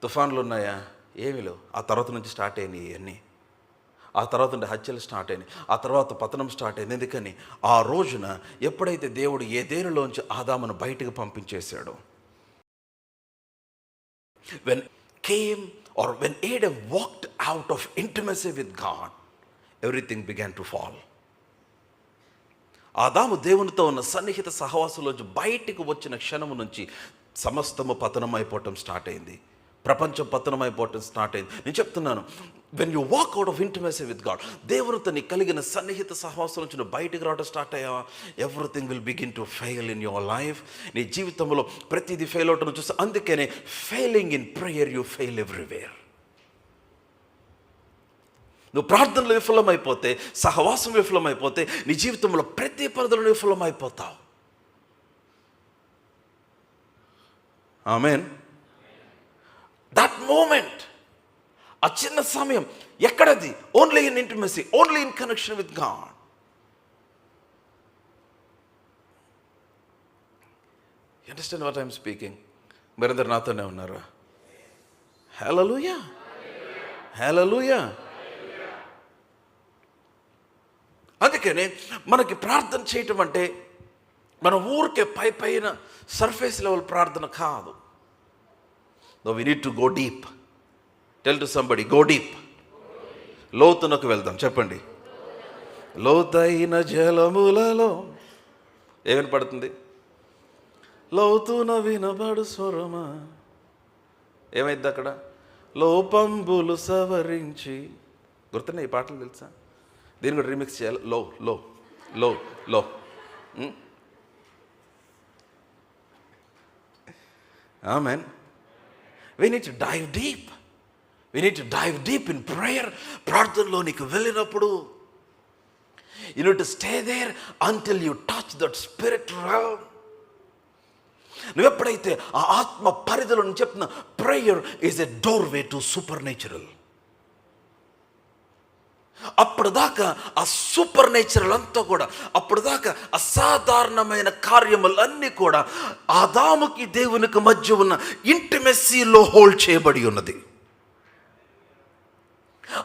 A: తుఫాన్లు ఉన్నాయా? ఏమీ లేవు. ఆ తర్వాత నుంచి స్టార్ట్ అయినాయి ఇవన్నీ. ఆ తర్వాత నుండి హత్యలు స్టార్ట్ అయినాయి. ఆ తర్వాత పతనం స్టార్ట్ అయింది. ఎందుకని? ఆ రోజున ఎప్పుడైతే దేవుడు ఏదెనులోంచి ఆదామును బయటకు పంపించేశాడో, when Adam walked out of intimacy with God, everything began to fall. ఆదాము దేవునితో ఉన్న సన్నిహిత సహవాసంలోంచి బయటికి వచ్చిన క్షణము నుంచి సమస్తము పతనం అయిపోవటం స్టార్ట్ అయింది. ప్రపంచం పతనం అయిపోవటం స్టార్ట్ అయింది. నేను చెప్తున్నాను, when you walk out of intimacy with God, దేవునితో నీ కలిగిన సన్నిహిత సహవాసం నుంచి నువ్వు బయటికి రావడం స్టార్ట్ అయ్యావా, everything will begin to fail in your life. నీ జీవితంలో ప్రతిదీ ఫెయిల్ అవటం చూస్తే, అందుకనే failing in prayer you fail everywhere. నువ్వు ప్రార్థనలు విఫలమైపోతే, సహవాసం విఫలమైపోతే, నీ జీవితంలో ప్రతి పరిధిలో విఫలమైపోతావు. ఆమేన్. దట్ మూమెంట్, ఆ చిన్న సమయం ఎక్కడది? Only in intimacy, only in connection with God. You understand what I'm speaking? మీరందరూ నాతోనే ఉన్నారా? హల్లెలూయా, హల్లెలూయా. అందుకనే మనకి ప్రార్థన చేయటం అంటే మన ఊరికే పైన సర్ఫేస్ లెవెల్ ప్రార్థన కాదు. No, we need to go deep. Tell to somebody, go deep. లోతునకు వెళ్దాం. చెప్పండి. లోతైన జలములలో ఏమని పడుతుంది? లోతున వినబడు స్వరమా. ఏమైంది అక్కడ? లోపంబులు సవరించి. గుర్తున్నాయి ఈ పాటలు? తెలుసా? దీన్ని కూడా రీమిక్స్ చేయాలి. లో లో లో లో ఆమేన్. We need to dive deep. We need to dive deep in prayer. ప్రార్థనలో నీకు వెళ్ళినప్పుడు you need to stay there until you touch that spirit realm. నువ్వు ఎప్పుడైతే ఆ ఆత్మ పరిధిలో నేను చెప్తున్నా, prayer is a doorway to super natural. అప్పుడు దాకా ఆ సూపర్ నేచురల్ అంతా కూడా, అప్పుడు దాకా అసాధారణమైన కార్యములన్నీ కూడా ఆదాముకి దేవునికి మధ్య ఉన్న ఇంటిమెసీలో హోల్డ్ చేయబడి ఉన్నది.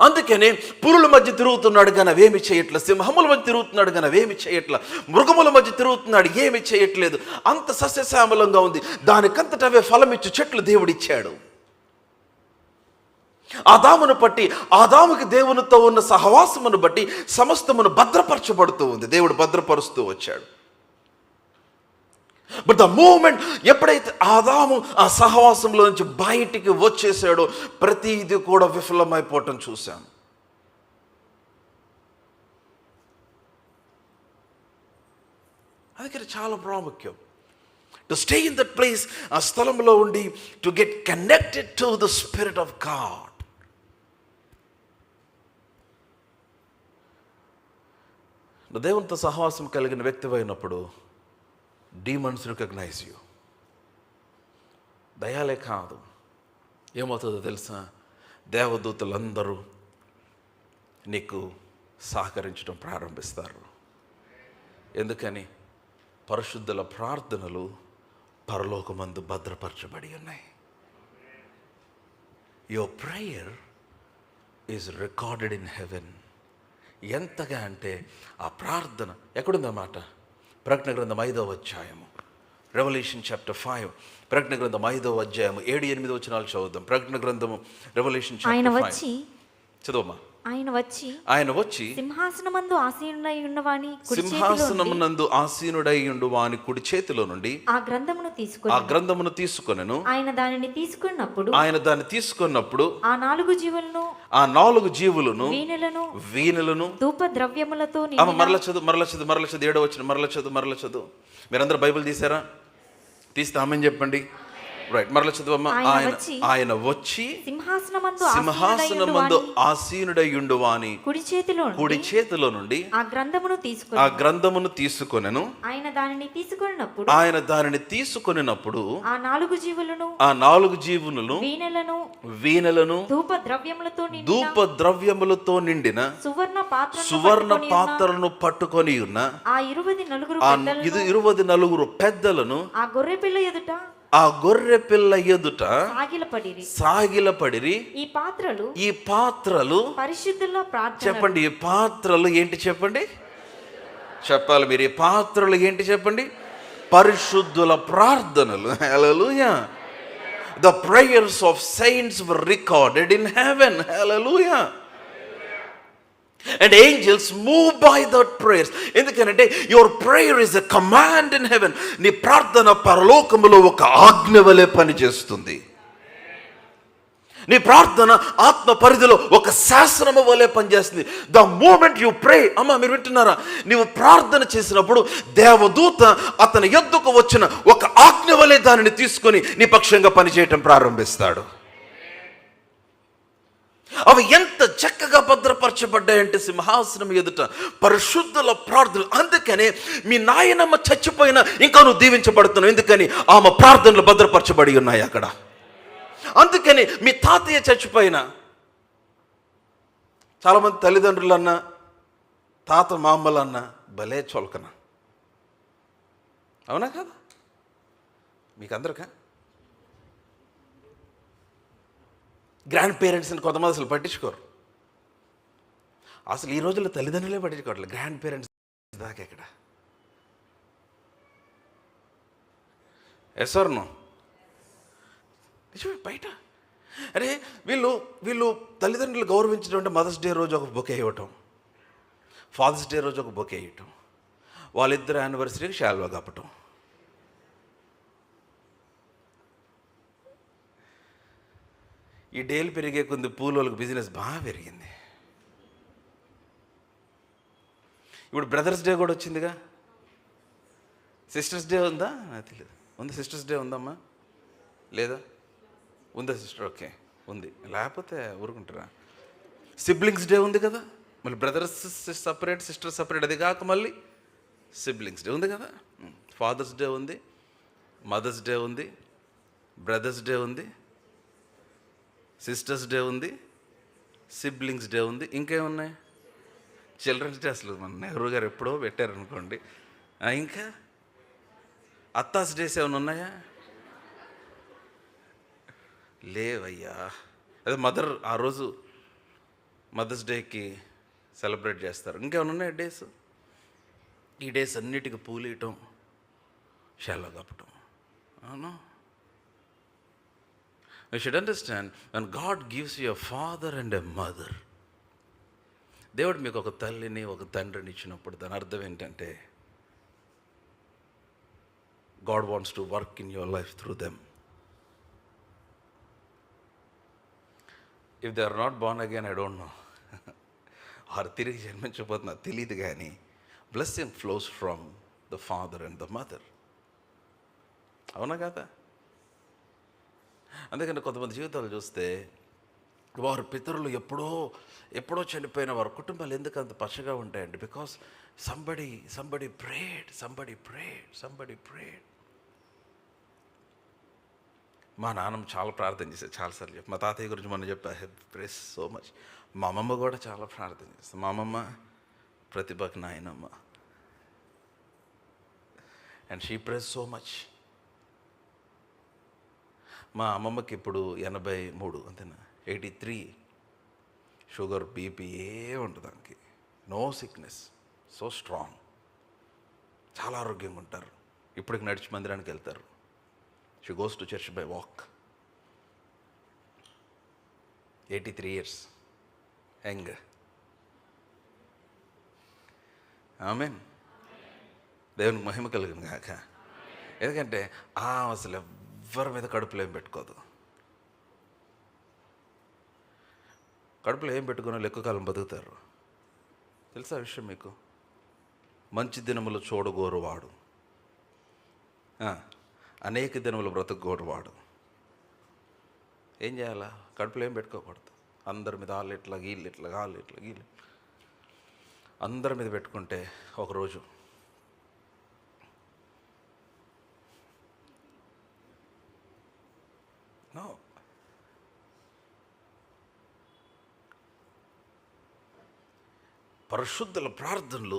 A: అందుకనే పురుల మధ్య తిరుగుతున్నాడు కానీ అవేమి చేయట్లేదు, సింహముల మధ్య తిరుగుతున్నాడు కానీ అవేమి చేయట్లేదు, మృగముల మధ్య తిరుగుతున్నాడు ఏమి చేయట్లేదు. అంత సస్యశ్యామలంగా ఉంది. దానికంతటవే ఫలమిచ్చు చెట్లు దేవుడిచ్చాడు. ఆదామును బట్టి, ఆదాముకి దేవునితో ఉన్న సహవాసమును బట్టి సమస్తమును భద్రపరచబడుతూ ఉంది. దేవుడు భద్రపరుస్తూ వచ్చాడు. బట్ ద మూమెంట్ ఎప్పుడైతే ఆదాము ఆ సహవాసంలో నుంచి బయటికి వచ్చేసాడో ప్రతిదీ కూడా విఫలమైపోవటం చూశాం. అందుకని చాలా ప్రాముఖ్యం to stay in that place, ఆ స్థలంలో ఉండి to get connected to the spirit of God. దేవునితో సహవాసం కలిగిన వ్యక్తి అయినప్పుడు డీమన్స్ రికగ్నైజ్ యూ. దయాలే కాదు, ఏమవుతుందో తెలుసా, దేవదూతలందరూ నీకు సహకరించడం ప్రారంభిస్తారు. ఎందుకని? పరిశుద్ధుల ప్రార్థనలు పరలోకమందు భద్రపరచబడి ఉన్నాయి. Your prayer is recorded in heaven. ఎంతగా అంటే ఆ ప్రార్థన ఎక్కడుందన్నమాట? ప్రకటన గ్రంథం 5వ అధ్యాయము, రెవల్యూషన్ చాప్టర్ 5. ప్రకటన గ్రంథం 5వ అధ్యాయము 7-8 వచనాలు చదువుదాం. ప్రకటన గ్రంథము రెవల్యూషన్ చాప్టర్ 5 చదవమ్మా. ఆయన వచ్చి
B: సింహాసనమందు
A: ఆసీనుడై ఉండు వాని కుడి చేతిలో నుండి ఆ గ్రంథమును తీసుకొనెను. ఆయన దానిని తీసుకున్నప్పుడు ఆ 4 జీవులను వీణలను
B: ధూప ద్రవ్యములతో
A: మరల చదువు 7వ వచనం మరల చదువు. మీరందరూ బైబిల్ తీసారా? తీస్తే ఆమేన్ చెప్పండి. రైట్, మరల చదువమ్మా. ఆయన వచ్చి సింహాసనమందు ఆసీనుడై వాని కుడి చేతిలో నుండి ఆ గ్రంథమును తీసుకొనెను. ఆయన దానిని తీసుకొనినప్పుడు ఆ 4 జీవులను వీణలను ధూప ద్రవ్యములతో నిండిన సువర్ణ పాత్రలను పట్టుకొని ఉన్న ఆ 24 పెద్దలను ఆ గొర్రె పిల్ల ఎదుట సాగిలపడిరి. ఈ పాత్రలు
B: పరిశుద్ధుల ప్రార్థన.
A: చెప్పండి, ఈ పాత్రలు ఏంటి? చెప్పాలి మీరు. ఈ పాత్రలు ఏంటి చెప్పండి? పరిశుద్ధుల ప్రార్థనలు. హల్లెలూయా. The prayers of saints were recorded in heaven. Hallelujah. And angels move by that prayers. ఎందుకంటే your prayer is a command in heaven. నీ ప్రార్థన పరలోకములో ఒక ఆజ్ఞ వలె పనిచేస్తుంది. నీ ప్రార్థన ఆత్మ పరిధిలో ఒక శాసనము వలె పనిచేస్తుంది. ద మూమెంట్ యు ప్రే, అమ్మ మీరు వింటున్నారా? నీవు ప్రార్థన చేసినప్పుడు దేవదూత అతని యొద్దకు వచ్చిన ఒక ఆజ్ఞ వలె దానిని తీసుకొని నీ పక్షంగా పనిచేయటం ప్రారంభిస్తాడు. అవి ఎంత చక్కగా భద్రపరచబడ్డాయంటే సింహాసనం ఎదుట పరిశుద్ధుల ప్రార్థనలు. అందుకనే మీ నాయనమ్మ చచ్చిపోయినా ఇంకా నువ్వు దీవించబడుతున్నావు. ఎందుకని? ఆమె ప్రార్థనలు భద్రపరచబడి ఉన్నాయి అక్కడ. అందుకని మీ తాతయ్య చచ్చిపోయినా, చాలామంది తల్లిదండ్రులన్నా తాత మామలన్నా భలే చొలకన, అవునా కదా? మీకు అందరికా గ్రాండ్ పేరెంట్స్ని కొంతమంది అసలు పట్టించుకోరు. అసలు ఈ రోజుల్లో తల్లిదండ్రులే పట్టించుకోవట్లేదు, గ్రాండ్ పేరెంట్స్ దాకా ఎక్కడ. ఎస్వర్ను నిజమే బయట. అరే వీళ్ళు తల్లిదండ్రులు గౌరవించడం అంటే మదర్స్ డే రోజు ఒక బొకే ఇవ్వటం, ఫాదర్స్ డే రోజు ఒక బొకే ఇవ్వటం, వాళ్ళిద్దరు యానివర్సరీకి శాల్వా కప్పటం. ఈ డేలు పెరిగే కొద్ది పూలోళ్ళకి బిజినెస్ బాగా పెరిగింది. ఇప్పుడు బ్రదర్స్ డే కూడా వచ్చిందిగా. సిస్టర్స్ డే ఉందా? నాకు తెలియదు. ఉంది, సిస్టర్స్ డే ఉందమ్మా? లేదా? ఉందా సిస్టర్? ఓకే ఉంది, లేకపోతే ఊరుకుంటారా? సిబ్లింగ్స్ డే ఉంది కదా, మళ్ళీ బ్రదర్స్ సపరేట్ సిస్టర్ సపరేట్, అది కాక మళ్ళీ సిబ్లింగ్స్ డే ఉంది కదా. ఫాదర్స్ డే ఉంది, మదర్స్ డే ఉంది, బ్రదర్స్ డే ఉంది, సిస్టర్స్ డే ఉంది, సిబ్లింగ్స్ డే ఉంది. ఇంకేమున్నాయి? చిల్డ్రన్స్ డే అసలు మన నెహ్రూ గారు ఎప్పుడో పెట్టారనుకోండి. ఇంకా అత్తాస్ డేస్ ఏమైనా ఉన్నాయా? లేవయ్యా. అదే మదర్ ఆ రోజు మదర్స్ డేకి సెలబ్రేట్ చేస్తారు. ఇంకేమైనా ఉన్నాయి డేస్? ఈ డేస్ అన్నిటికీ పూలేయటం, షాలో కప్పటం. అవును. You should understand, when God gives you a father and a mother, దేవుడు మీకు ఒక తల్లిని ఒక తండ్రిని ఇచ్చినప్పుడు దాని అర్థం ఏంటంటే God wants to work in your life through them. If they are not born again, I don't know, వారు తిరిగి జన్మించబోతున్నా తెలియదు, కానీ blessing flows from the father and the mother. అవునా కదా? అందుకని కొంతమంది జీవితాలు చూస్తే వారు పితరులు ఎప్పుడో చనిపోయిన వారి కుటుంబాలు ఎందుకు అంత పచ్చగా ఉంటాయండి? Because somebody prayed. మా నాన్నమ్మ చాలా ప్రార్థన చేసేది, చాలాసార్లు చెప్పి. మా తాతయ్య గురించి మొన్న చెప్పా, ఐ ప్రేస్ సో మచ్. మా అమ్మమ్మ కూడా చాలా ప్రార్థన చేస్తుంది. మా అమ్మమ్మ ప్రతిభకు నాయనమ్మ, and she prays so much. మా అమ్మమ్మకి ఇప్పుడు 83, అంతేనా, 83. షుగర్, బీపీ ఉంటుంది దానికి, నో సిక్నెస్, సో స్ట్రాంగ్, చాలా ఆరోగ్యంగా ఉంటారు. ఇప్పటికి నడిచి మందిరానికి వెళ్తారు. She goes to church by walk. 83 years, young. Amen. దేవునికి మహిమ కలుగును గాక. ఎందుకంటే అసలు ఎవ్వరి మీద కడుపులో ఏం పెట్టుకోదు. కడుపులో ఏం పెట్టుకున్న ఎక్కువ కాలం బతుకుతారు. తెలుసా విషయం మీకు? మంచి దినములు చూడగోరువాడు, అనేక దినములు బ్రతకగోరువాడు. ఏం చేయాలా? కడుపులో ఏం పెట్టుకోకూడదు. అందరి మీద వాళ్ళు ఇట్లా గీళ్ళు ఇట్లా గాళ్ళు ఇట్లా గీళ్ళు అందరి మీద పెట్టుకుంటే ఒకరోజు పరిశుద్ధుల ప్రార్థనలు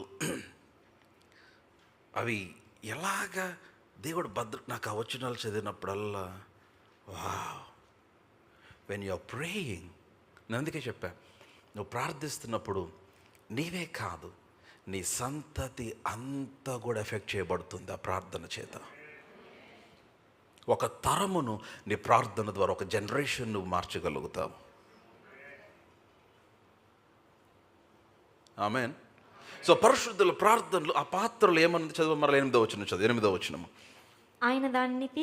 A: అవి ఎలాగా దేవుడు నాకు ఆ వచనాలు చదివినప్పుడల్లా, wow, when you are praying, నేను అందుకే చెప్పా, నువ్వు ప్రార్థిస్తున్నప్పుడు నీవే కాదు, నీ సంతతి అంతా కూడా ఎఫెక్ట్ చేయబడుతుంది ఆ ప్రార్థన చేత. ఒక తరమును నీ ప్రార్థన ద్వారా, ఒక జనరేషన్ నువ్వు మార్చగలుగుతావు. ఆమేన్. సో పరిశుద్ధుల ప్రార్థనలు, ఆ పాత్రలు ఏమన్నది చదువు, మరలా 8వ వచనము.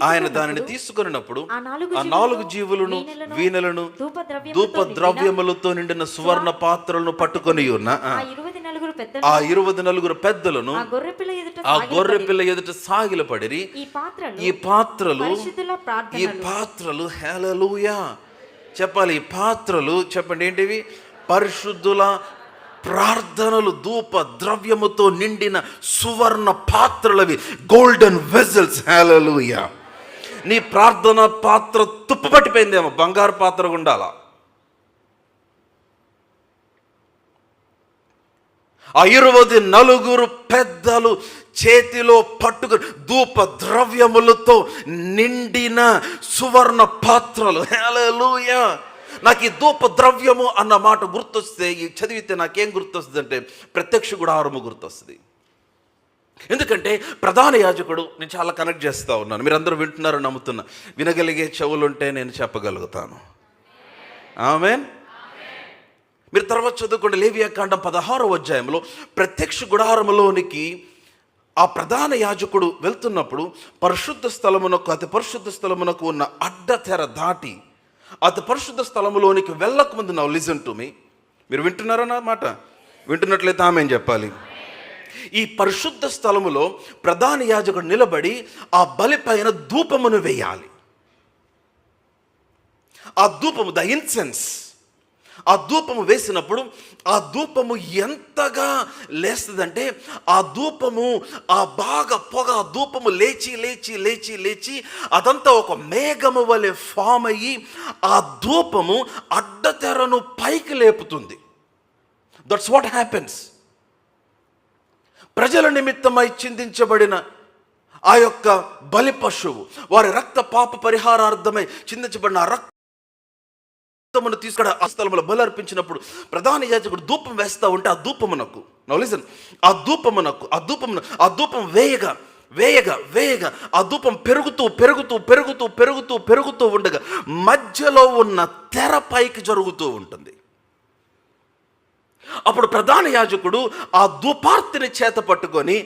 A: ఆయన దానిని తీసుకున్నప్పుడు ఆ 4 జీవులను వీణలను ధూప ద్రవ్యములతో నిండిన సువర్ణ పాత్రలను పట్టుకొని ఉన్న ఆ 24 పెద్దలను ఆ గొర్రెపిల్ల ఎదుట సాగిలపడిరి. ఈ పాత్రలు హల్లెలూయా చెప్పాలి. ఈ పాత్రలు చెప్పండి ఏంటివి? పరిశుద్ధుల ప్రార్థనలు, ధూప ద్రవ్యముతో నిండిన సువర్ణ పాత్రలవి, గోల్డెన్ వెజల్స్. హల్లెలూయా. నీ ప్రార్థన పాత్ర తుప్పు పట్టిపోయిందేమో, బంగారు పాత్ర ఉండాలా. ఆ 24 పెద్దలు చేతిలో పట్టుకుని ధూప ద్రవ్యములతో నిండిన సువర్ణ పాత్రలు. హల్లెలూయా. నాకు ఈ ధూప ద్రవ్యము అన్న మాట గుర్తొస్తే, ఈ చదివితే నాకేం గుర్తొస్తుంది అంటే ప్రత్యక్ష గుడారము గుర్తొస్తుంది. ఎందుకంటే ప్రధాన యాజకుడు, నేను చాలా కనెక్ట్ చేస్తూ ఉన్నాను, మీరు అందరూ వింటున్నారని నమ్ముతున్నా. వినగలిగే చెవులుంటే నేను చెప్పగలుగుతాను. ఆమేన్. మీరు తర్వాత చదువుకోండి, లేవియాకాండం 16వ అధ్యాయంలో ప్రత్యక్ష గుడారములోనికి ఆ ప్రధాన యాజకుడు వెళ్తున్నప్పుడు పరిశుద్ధ స్థలమునకు, అతి పరిశుద్ధ స్థలమునకు ఉన్న అడ్డతెర దాటి అతి పరిశుద్ధ స్థలములోనికి వెళ్ళకముందు, నౌ లిజన్ టు మీ, మీరు వింటున్నారన్న మాట? వింటున్నట్లయితే ఆమేన్ చెప్పాలి. ఈ పరిశుద్ధ స్థలములో ప్రధాన యాజకుడు నిలబడి ఆ బలి పైన ధూపమును వేయాలి. ఆ ధూపము, ద ఇన్సెన్స్, ఆ ధూపము వేసినప్పుడు ఆ ధూపము ఎంతగా లేస్తుందంటే, ఆ ధూపము, ఆ బాగా పొగ, ఆ ధూపము లేచి లేచి లేచి లేచి అదంతా ఒక మేఘము వలె ఫామ్ అయ్యి ఆ ధూపము అడ్డతెరను పైకి లేపుతుంది. That's what happens. ప్రజల నిమిత్తమై చిందించబడిన ఆ యొక్క బలి పశువు, వారి రక్త పాప పరిహారార్థమై చిందించబడిన రక్త ధూపమును తీసుకుని ఆ స్థలంలో బలి అర్పించినప్పుడు ప్రధాన యాజకుడు ధూపం వేస్తా ఉంటే ఆ ధూపమునకు నౌ లిసన్, ఆ ధూపం వేయగా ఆ ధూపం పెరుగుతూ ఉండగా మధ్యలో ఉన్న తెర పైకి జరుగుతూ ఉంటుంది. అప్పుడు ప్రధాన యాజకుడు ఆ ధూపార్తిని చేత పట్టుకొని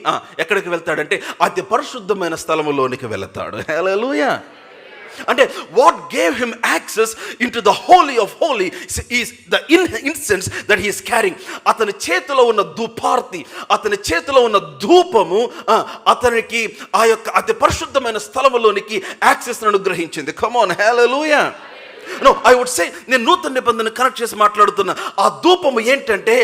A: ఎక్కడికి వెళ్తాడంటే అతి పరిశుద్ధమైన స్థలములోనికి వెళతాడు. హల్లెలూయా. అంటే what gave him access into the holy of holy is the incense that he is carrying. అతని చేతిలో ఉన్న ధూపార్తి, అతని చేతిలో ఉన్న ధూపము అతనికి ఆ యొక్క అతి పరిశుద్ధమైన స్థలములోనికి యాక్సెస్ అనుగ్రహించింది. Come on, hallelujah. No, I would say, నేను నూతన నిబంధన కనెక్ట్ చేసి మాట్లాడుతున్నా. ఆ ధూపము ఏంటంటే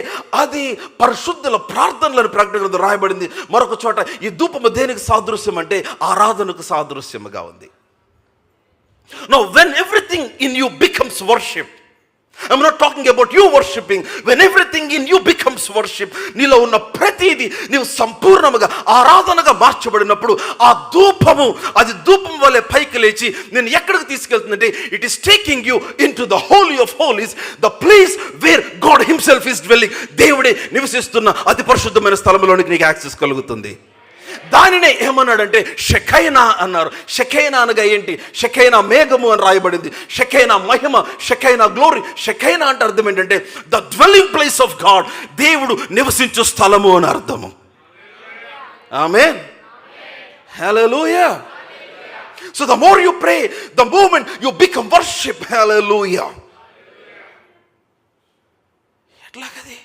A: అది పరిశుద్ధుల ప్రార్థనలను ప్రకటన గ్రంథంలో రాయబడింది. మరొక చోట ఈ ధూపము దేనికి సాదృశ్యం అంటే ఆరాధనకు సాదృశ్యముగా ఉంది. Now, when everything in you becomes worship, I'm not talking about you worshiping. When everything in you becomes worship, నీలో ఉన్న ప్రతిదీ నీవు సంపూర్ణముగా ఆరాధనగా మార్చబడినప్పుడు ఆ ధూపము అది ధూపం వలె పైకి లేచి నేను ఎక్కడికి తీసుకెళ్తుందంటే it is taking you into the holy of holies, the place where God himself is dwelling. దేవుడే నివసిస్తున్న అతి పరిశుద్ధమైన స్థలంలోనికి నీకు యాక్సెస్ కలుగుతుంది. దానినే ఏమన్నాడంటే షెకైనా అన్నారు. షెకైనా అనగా ఏంటి? షెకైనా మేఘము అని రాయబడింది. షెకైనా మహిమ, షెకైనా గ్లోరీ. షెకైనా అంటే అర్థం ఏంటంటే the dwelling place of God, దేవుడు నివసించు స్థలము అని అర్థము. Amen, hallelujah. So the more you pray, the moment you become worship. Hallelujah. ఎట్లాగది?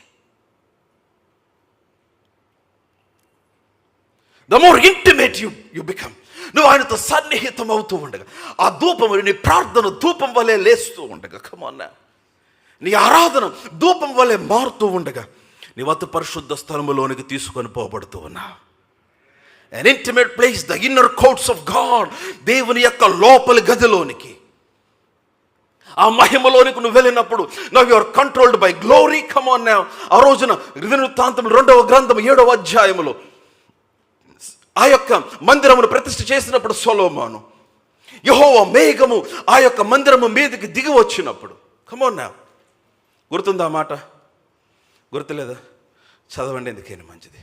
A: The more intimate you become. నువ్వు ఆయనతో సన్నిహితం అవుతూ ఉండగా ఆ ధూపం నీ ప్రార్థన ధూపం వలె లేస్తూ ఉండగా, కమాన్, నీ ఆరాధన ధూపం వలె మారుతూ ఉండగా నీవు అతి పరిశుద్ధ స్థలములోనికి తీసుకొని పోబడుతూ ఉన్నావు. An intimate place, the inner courts of God, దేవుని యొక్క లోపలి గదిలోనికి, ఆ మహిమలోనికి నువ్వు వెళ్ళినప్పుడు now you are controlled by glory. Come on now. ఆ రోజున వృత్తాంతములు 2వ గ్రంథం 7వ అధ్యాయములో ఆ యొక్క మందిరమును ప్రతిష్ఠ చేసినప్పుడు సొలొమోను యెహోవా మేఘము ఆ యొక్క మందిరము మీదకి దిగి వచ్చినప్పుడు, కమాన్ నౌ, గుర్తుందా మాట? గుర్తులేదా? చదవండి, ఎందుకైనా మంచిది.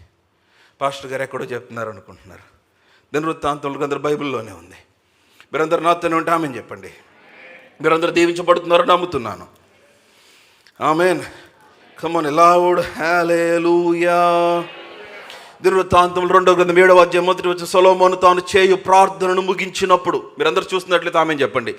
A: పాస్టర్ గారు ఎక్కడో చెప్తున్నారు అనుకుంటున్నారు. దినవృత్తాంతములు గ్రంథం బైబిల్లోనే ఉంది. మీరందరూ నాతోనే ఉంటే ఆమెన్ చెప్పండి. మీరందరూ దీవించబడుతున్నారో నమ్ముతున్నాను. ఆమేన్. కమాన్, లౌడ్ హల్లెలూయా. దినవృత్తాంతములు 2వ గ్రంథం 7వ అధ్యాయం 1వ వచనం, సొలొమోను తాను చేయు ప్రార్థనను ముగించినప్పుడు. మీరందరూ చూస్తున్నట్లయితే ఆమేన్ చెప్పండి.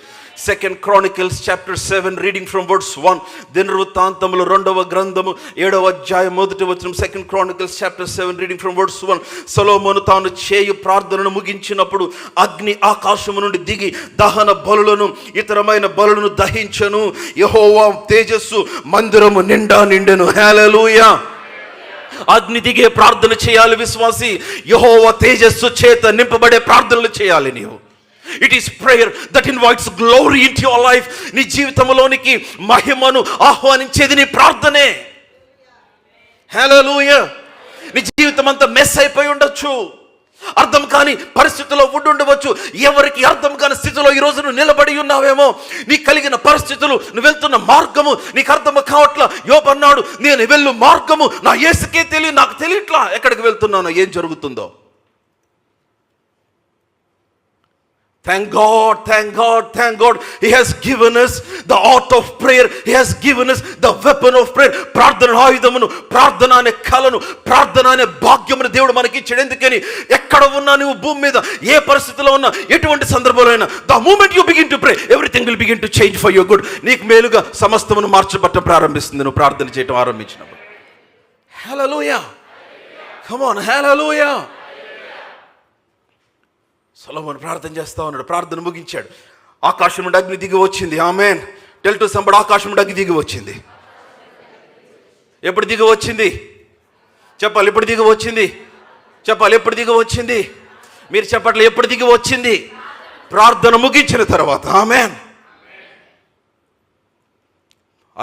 A: 2 Chronicles chapter 7 reading from verse 1. దినవృత్తాంతములు 2వ గ్రంథము 7వ అధ్యాయం 1వ వచనం. 2 Chronicles chapter 7 reading from verse 1. సొలొమోను తాను చేయు ప్రార్థనను ముగించినప్పుడు అగ్ని ఆకాశము నుండి దిగి దహన బలులను ఇతరమైన బలులను దహించెను. యెహోవా తేజస్సు మందిరము నిండా నిండెను. హల్లెలూయా. అగ్ని దిగే ప్రార్థన చేయాలి విశ్వాసి. యెహోవా తేజస్సు చేత నింపబడే ప్రార్థనలు చేయాలి నీవు. It is prayer that invites glory into your life. నీ జీవితంలోనికి మహిమను ఆహ్వానించేది నీ ప్రార్థనే. హల్లెలూయా. నీ జీవితం అంతా మెస్ అయిపోయి ఉండొచ్చు, అర్థం కాని పరిస్థితుల్లో ఉండవచ్చు. ఎవరికి అర్థం కాని స్థితిలో ఈరోజు నువ్వు నిలబడి ఉన్నావేమో. నీకు కలిగిన పరిస్థితులు, నువ్వు వెళ్తున్న మార్గము నీకు అర్థం కావట్లా. యోబు అన్నాడు, నేను వెళ్ళు మార్గము నా యేసుకే తెలియదు, నాకు తెలియట్లా ఎక్కడికి వెళ్తున్నానో, ఏం జరుగుతుందో. Thank God, thank God, thank God. He has given us the art of prayer. He has given us the weapon of prayer. ప్రార్థన ఆయుధమును, ప్రార్థన అనే కళను, ప్రార్థన అనే భాగ్యమును దేవుడు మనకి ఇచ్చాడు. ఎందుకని ఎక్కడ ఉన్నా నువ్వు భూమి మీద ఏ పరిస్థితిలో ఉన్నా, ఎటువంటి సందర్భంలో అయినా, the moment you begin to pray, everything will begin to change for your good. నీకు మేలుగా సమస్తమును మార్చబట్ట ప్రారంభిస్తుంది నువ్వు ప్రార్థన చేయటం ఆరంభించినప్పుడు. హల్లెలూయా. Come on, hallelujah. సొలొమోను ప్రార్థన చేస్తా ఉన్నాడు. ప్రార్థన ముగించాడు. ఆకాశం నుండి అగ్ని దిగి వచ్చింది. ఆమేన్. టెల్ టు సంబడి, ఆకాశం నుండి అగ్ని దిగి వచ్చింది. ఎప్పుడు దిగి వచ్చింది చెప్పాలి? ఎప్పుడు దిగి వచ్చింది చెప్పాలి? ఎప్పుడు దిగి వచ్చింది? మీరు చెప్పట్లే. ఎప్పుడు దిగి వచ్చింది? ప్రార్థన ముగించిన తర్వాత. ఆమేన్.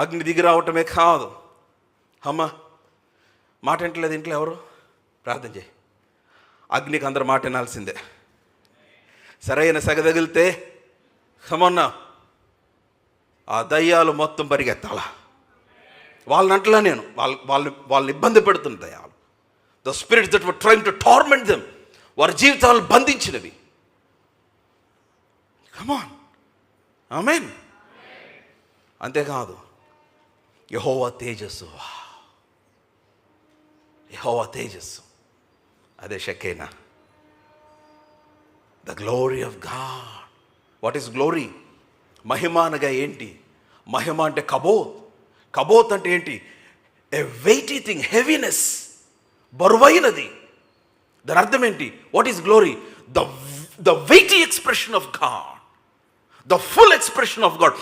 A: అగ్ని దిగి రావటమే కాదు. అమ్మ మాట వింటలేదు ఇంట్లో ఎవరు? ప్రార్థన చేయి. అగ్నికి అందరు మాట వినాల్సిందే. సరైన సెగ తగిలితే కమన్నా
C: ఆ దయ్యాలు మొత్తం పరిగెత్తాల. వాళ్ళనంటలా నేను, వాళ్ళని ఇబ్బంది పెడుతున్న దయ్యాలు. The spirits that were trying to torment them, వారి జీవితాలను బంధించినవి. కమ్ ఆన్, ఆమేన్. అంతేకాదు యెహోవా తేజస్సు, యెహోవా తేజస్సు, అదే shekinah, the glory of God. What is glory? మహిమ అనగా ఏంటి? మహిమ అంటే కబోత్. కబోత్ అంటే ఏంటి? ఏ వెయిటీ థింగ్, హెవీనెస్, బరువైనది. దాని అర్థం ఏంటి? What is glory? The weighty expression of God, the full expression of God.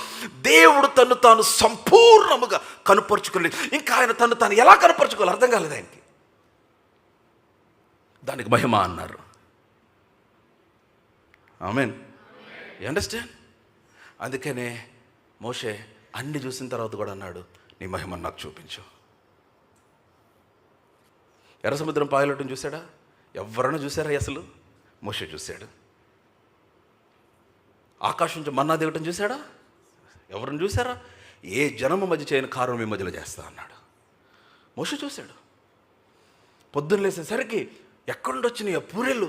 C: దేవుడు తను తాను సంపూర్ణముగా కనుపరుచుకోలేదు. ఇంకా ఆయన తను తాను ఎలా కనుపరుచుకోవాలి అర్థం కాలేదు ఆయనకి. దానికి మహిమ అన్నారు. ఆమేన్. You understand? అందుకనే మోషే అన్ని చూసిన తర్వాత కూడా అన్నాడు, నీ మహిమను నాకు చూపించు. ఎర్ర సముద్రం పాయలటం చూశాడా? ఎవరైనా చూసారా అసలు? మోషే చూశాడు. ఆకాశం నుంచి మన్నా దిగటం చూశాడా? ఎవరిని చూసారా? ఏ జనము మధ్య చేయని కారణం మీ మధ్యలో చేస్తా అన్నాడు. మోషే చూశాడు. పొద్దున్న లేసేసరికి ఎక్కడుండి వచ్చినాయి ఆ పూరెళ్ళు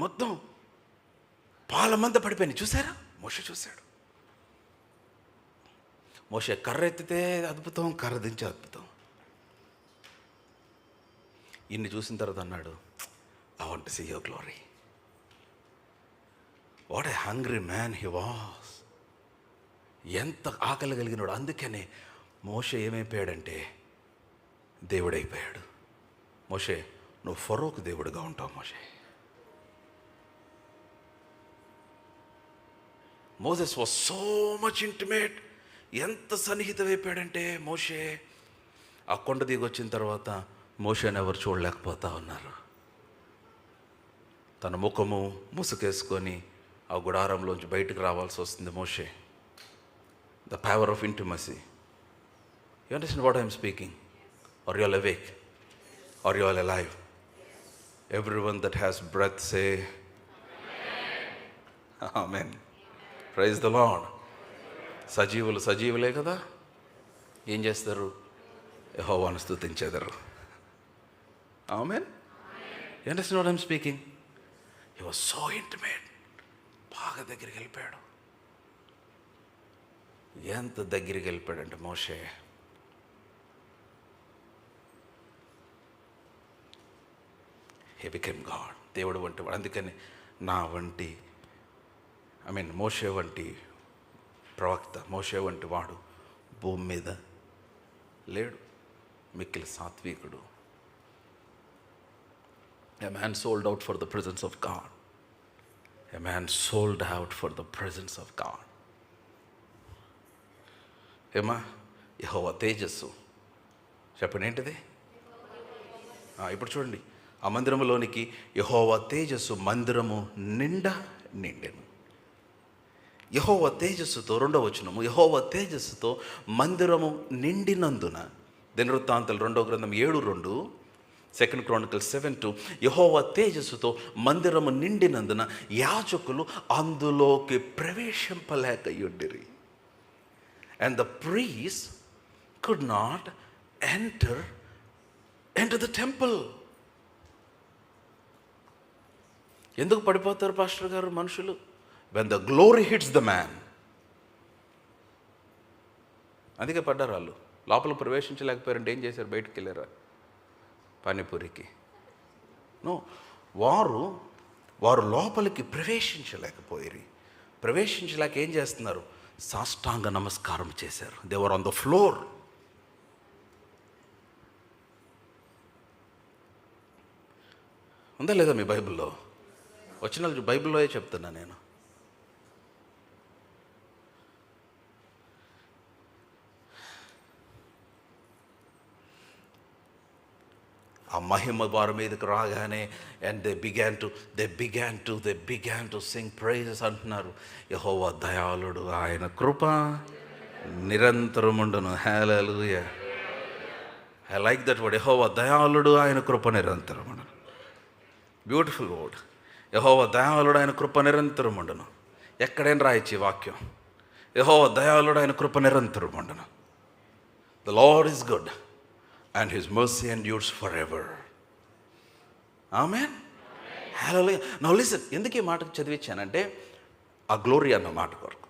C: మొత్తం పాల మంద పడిపోయినాయి. చూసారా? మోషే చూశాడు. మోషే కర్ర ఎత్తితే అద్భుతం, కర్ర దించే అద్భుతం. ఇన్ని చూసిన తర్వాత అన్నాడు, I want to see your glory. What a hungry man he was. ఎంత ఆకలి కలిగినాడు. అందుకనే మోషే ఏమైపోయాడంటే దేవుడైపోయాడు. మోషే, నువ్వు ఫరోకు దేవుడుగా ఉంటావు. Moses was so much intimate. ఎంత సన్నిహితమైపోయాడంటే మోషే, ఆ కొండ దిగి వచ్చిన తర్వాత మోషేని ఎవరు చూడలేకపోతా ఉన్నారు. తన ముఖము ముసుకేసుకొని ఆ గుడారంలోంచి బయటకు రావాల్సి వస్తుంది మోషే. The power of intimacy. You understand what I'm speaking? Are you all awake? Are you all alive? Everyone that has breath say Amen. Praise the Lord. సజీవులు సజీవులే కదా, ఏం చేస్తారు? యెహోవాను స్తుతించెదరు. Amen. You understand what I'm speaking? He was so intimate. బాగా దగ్గరికి వెళ్ళిపోయాడు. ఎంత దగ్గరికి వెళ్ళిపోయాడంటే మోషే, he became God. దేవుడు వంటి వాడు. అందుకని నా వంటి మోషే వంటి ప్రవక్త, మోషే వంటి వాడు భూమి మీద లేడు. మిక్కిలి సాత్వికుడు. A man sold out for the presence of God. A man sold out for the presence of God. ఏమా? యెహోవా తేజస్సు. చెప్పండి ఏంటిది? ఇప్పుడు చూడండి, ఆ మందిరములోనికి యెహోవా తేజస్సు మందిరము నిండా నిండెను. యెహోవా తేజస్సుతో, 2వ వచనము, యెహోవా తేజస్సుతో మందిరము నిండినందున. దినవృత్తాంతాలు 2వ గ్రంథం 7:2, 2 Chronicles 7:2, యెహోవా తేజస్సుతో మందిరము నిండినందున యాజకులు అందులోకి ప్రవేశింపలేకయుండిరి. And the priests could not enter into the temple. ఎందుకు పడిపోతారు పాస్టర్ గారు మనుషులు? when the glory hits the man. అందుకే పడ్డారు వాళ్ళు. లోపల ప్రవేశించలేకపోయారంటే ఏం చేశారు? బయటికి వెళ్ళారా పానీపూరికి? నో, వారు లోపలికి ప్రవేశించలేకపోయారు. ప్రవేశించలేక ఏం చేస్తున్నారు? సాష్టాంగ నమస్కారం చేశారు. They were on the floor. ఉందా లేదా మీ బైబిల్లో? వచ్చిన బైబిల్లో చెప్తున్నా నేను. ఆ మహిమ వారి మీదకి రాగానే and they began to sing praises అంటున్నారు. యెహోవా దయాళుడు, ఆయన కృప నిరంతరముండును. Hallelujah. I like that word. యెహోవా దయాళుడు, ఆయన కృప నిరంతరముండును. Beautiful word. యెహోవా దయాళుడు, ఆయన కృప నిరంతరముండును. ఎక్కడైనా రాయొచ్చు ఈ వాక్యం. యెహోవా దయాళుడు, ఆయన కృప నిరంతరం ఉండును. The lord is good and his mercy endures for ever. Amen. Hallelujah. Now listen, ఎందుకు ఈ మాట చదివించానంటే ఆ గ్లోరీ అన్న మాట కొరకు,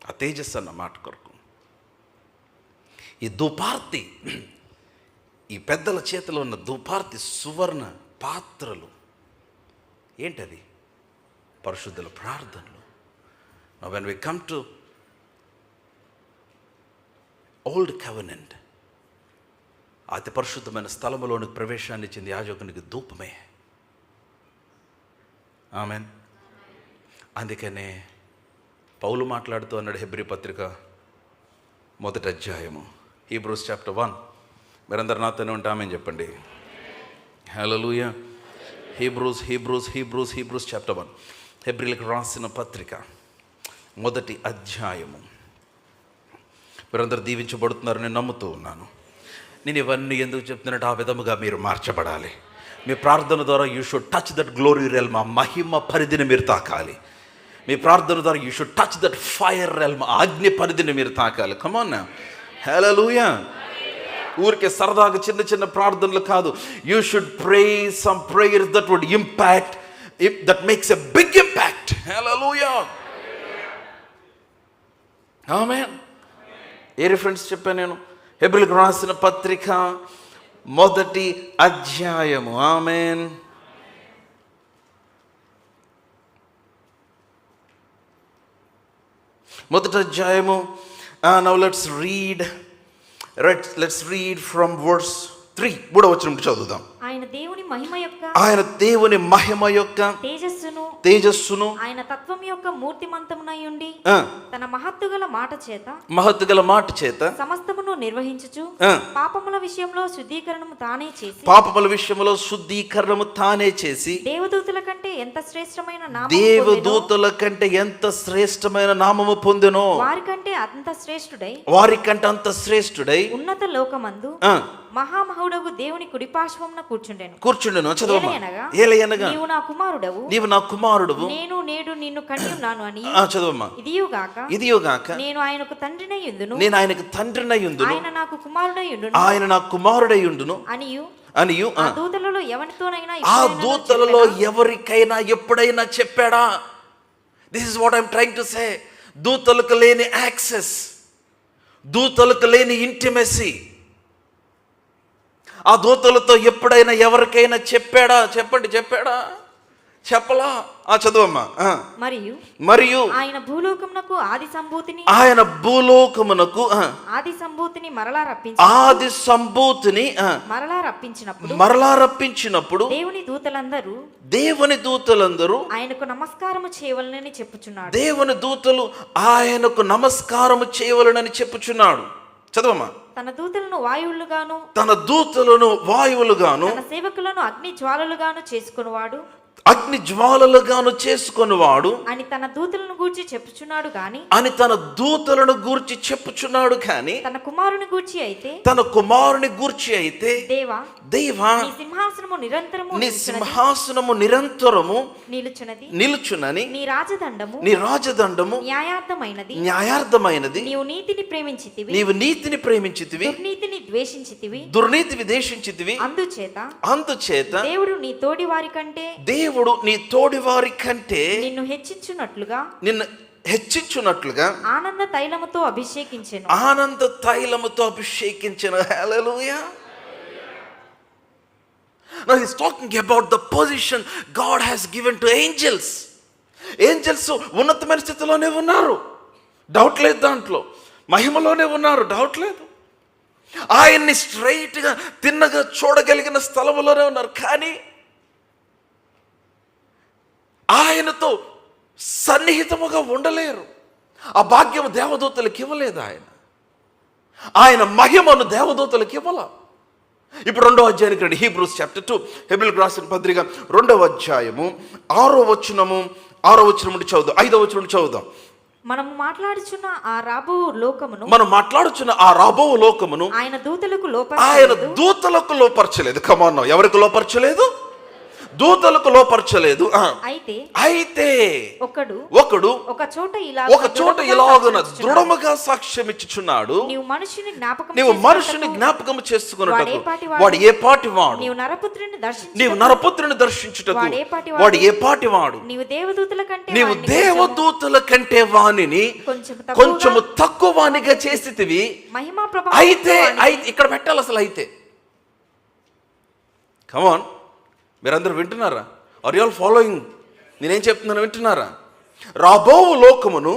C: ఆ తేజస్సు అన్న మాట కొరకు. ఈ దుపార్తి, ఈ పెద్దల చేతిలో ఉన్న దుపార్తి సువర్ణ పాత్రలు ఏంటది? పరిశుద్ధుల ప్రార్థనలు. Now when we come to old covenant, అతి పరిశుద్ధమైన స్థలములోనికి ప్రవేశాన్ని ఇచ్చింది యాజకునికి ధూపమే. ఆమెన్. అందుకనే పౌలు మాట్లాడుతూ అన్నాడు, హెబ్రీ పత్రిక 1వ అధ్యాయము, హీబ్రూస్ చాప్టర్ 1. మీరందరూ నాతోనే ఉంటే ఆమెన్ చెప్పండి. హల్లెలూయా. హీబ్రూస్ చాప్టర్ 1, హెబ్రీలకు రాసిన పత్రిక 1వ అధ్యాయము. మీరందరూ దీవించబడుతున్నారు, నేను నమ్ముతూ ఉన్నాను. నేను ఇవన్నీ ఎందుకు చెప్తున్నట్టు, ఆ విధముగా మీరు మార్చబడాలి. మీ ప్రార్థన ద్వారా you should touch that glory realm, ఆ మహిమ పరిధిని మీరు తాకాలి. మీ ప్రార్థన ద్వారా you should touch that fire realm, ఆ అగ్ని పరిధిని మీరు తాకాలి. Come on now. హల్లెలూయా. ఊరికే సరదాగా చిన్న చిన్న ప్రార్థనలు కాదు. You should pray some prayers that would impact, that makes a big impact. Hallelujah. Amen. ఏ రిఫరెన్స్ చెప్పాను నేను? హెబ్రీలకు రాసిన పత్రిక 1వ అధ్యాయము. ఆమేన్. మొదటి అధ్యాయము. Now let's read from verse 3. 3వ వచనం నుండి చదువుదాం.
B: ఆయన దేవుని మహిమ యొక్క
C: తేజస్సును
B: ఆయన తత్వం యొక్క మూర్తిమంతమునై ఉండి తన మహత్తుగల మాట చేత సమస్తమును నిర్వహించుచు పాపముల విషయంలో శుద్ధీకరణము తానే చేసి దేవదూతల కంటే ఎంత శ్రేష్టమైన నామము పొందెనో వారికంటే అంత శ్రేష్ఠుడై ఉన్నత లోకమందు మహామహుడగు దేవుని కుడిపార్శ్వమున కూర్చుండెను.
C: ఏలయనగా
B: నీవు నా కుమారుడవు నేను నేడు నిన్ను కని ఉన్నాను అని.
C: చదువమ్మా.
B: ఇదియుగాక నేను ఆయనకు తండ్రినై యుందును, ఆయన నాకు కుమారుడై యుండును అనియు ఆ దూతలలో
C: ఎవరికైనా ఎప్పుడైనా చెప్పాడా? This is what I'm trying to say. దూతలకు లేని యాక్సెస్, దూతలకు లేని ఇంటిమెసీ ఆ దూతలతో ఎప్పుడైనా ఎవరికైనా చెప్పాడా? చెప్పాడా? చెప్పలా. చదువమ్మా. మరియు
B: ఆయన భూలోకమునకు ఆది సంభూతిని మరలా రప్పించినప్పుడు దేవుని దూతలందరూ ఆయనకు నమస్కారము చేయవలెనని చెప్పుచున్నాడు.
C: దేవుని దూతలు ఆయనకు నమస్కారము చేయవలెనని చెప్పుచున్నాడు. చదవమ్మా.
B: తన దూతలను వాయువులుగాను తన సేవకులను అగ్ని జ్వాలలుగాను చేసుకొనువాడు అని తన దూతలను గూర్చి చెప్పుచున్నాడు గాని తన కుమారుని గూర్చి అయితే దేవా నీ సింహాసనము నిరంతరము నిలుచునని నీ రాజదండము న్యాయార్థమైనది నీవు నీతిని ప్రేమించితివి దుర్నీతిని ద్వేషించితివి అందుచేత దేవుడు నీ తోడి వారి కంటే నిన్ను హెచ్చించున్నట్లుగా ఆనంద తైలముతో అభిషేకించెను. హల్లెలూయా. Now he's talking about the position God has given to angels. Angels ఉన్నతమైన స్థితిలోనే ఉన్నారు, డౌట్ లేదు. దాంట్లో మహిమలోనే ఉన్నారు, డౌట్ లేదు. ఆయన్ని స్ట్రైట్గా తిన్నగా చూడగలిగిన స్థలంలోనే ఉన్నారు. కానీ ఆయనతో సన్నిహితముగా ఉండలేరు. ఆ భాగ్యము దేవదూతలకు ఇవ్వలేదు. ఆయన మహిమను దేవదూతలకు ఇవ్వాల. ఇప్పుడు 2వ అధ్యాయానికి రండి. హీబ్రూస్ చాప్టర్ 2, హెబ్రీలకు రాసిన పత్రిక 2వ అధ్యాయము 6వ వచనము నుండి చదువుదాం. 5వ వచనం నుండి చదువుదాం. మనం మాట్లాడుచున్న ఆ రాబో లోకమును ఆయన దూతలకు లోపరచలేదు.
C: కమాన్. ఎవరికి లోపరచలేదు?
B: దూతలకు లోపరచలేదు. అయితే
D: ఒకడు
B: ఒక చోట ఇలాగున దృఢముగా సాక్ష్యం ఇచ్చుచున్నాడు.
D: నీవు
B: మనుషుని జ్ఞాపకము చేసుకున్నటకు వాడు ఏ పాటి వాడు, నీవు నరపుత్రుని దర్శించుటకు వాడు ఏ పాటి వాడు,
D: నీవు
B: దేవదూతల కంటే వానిని కొంచెము తక్కువ వానిగా చేసితివి. అయితే ఇక్కడ పెట్టాలి అసలు. అయితే కమాన్, మీరందరూ వింటున్నారా? Are you all following? నేనేం చెప్తున్నాను, వింటున్నారా? రాబో లోకమును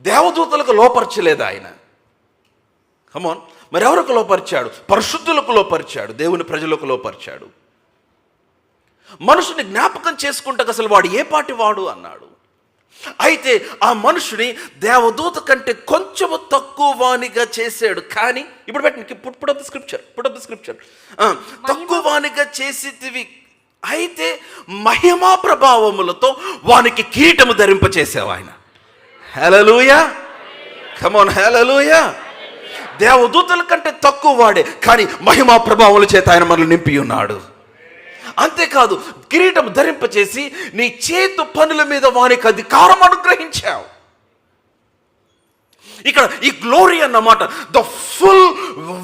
B: దేవదూతలకు లోపరచలేదు ఆయన. కమాన్, మరి ఎవరికి లోపరిచాడు? పరిశుద్ధులకు లోపరిచాడు, దేవుని ప్రజలకు లోపరిచాడు. మనుషుని జ్ఞాపకం చేసుకుంటే అసలు వాడు ఏ పాటి వాడు అన్నాడు. అయితే ఆ మనుషుని దేవదూత కంటే కొంచెము తక్కువ వానిగా చేశాడు. కానీ ఇప్పుడు పెట్టండి, పుట్ ఆఫ్ ది స్క్రిప్చర్ తక్కువ వానిగా చేసితివి. అయితే మహిమా ప్రభావములతో వానికి కిరీటము ధరింపచేసావు ఆయన. హల్లెలూయా, కమాన్, హల్లెలూయా. దేవదూతల కంటే తక్కువ వాడే, కానీ మహిమా ప్రభావముల చేత ఆయన మనల్ని నింపి ఉన్నాడు. అంతేకాదు, కిరీటం ధరింపచేసి నీ చేతు పనుల మీద వానికి అధికారం అనుగ్రహించావు. ఇక్కడ ఈ గ్లోరీ అన్నమాట the full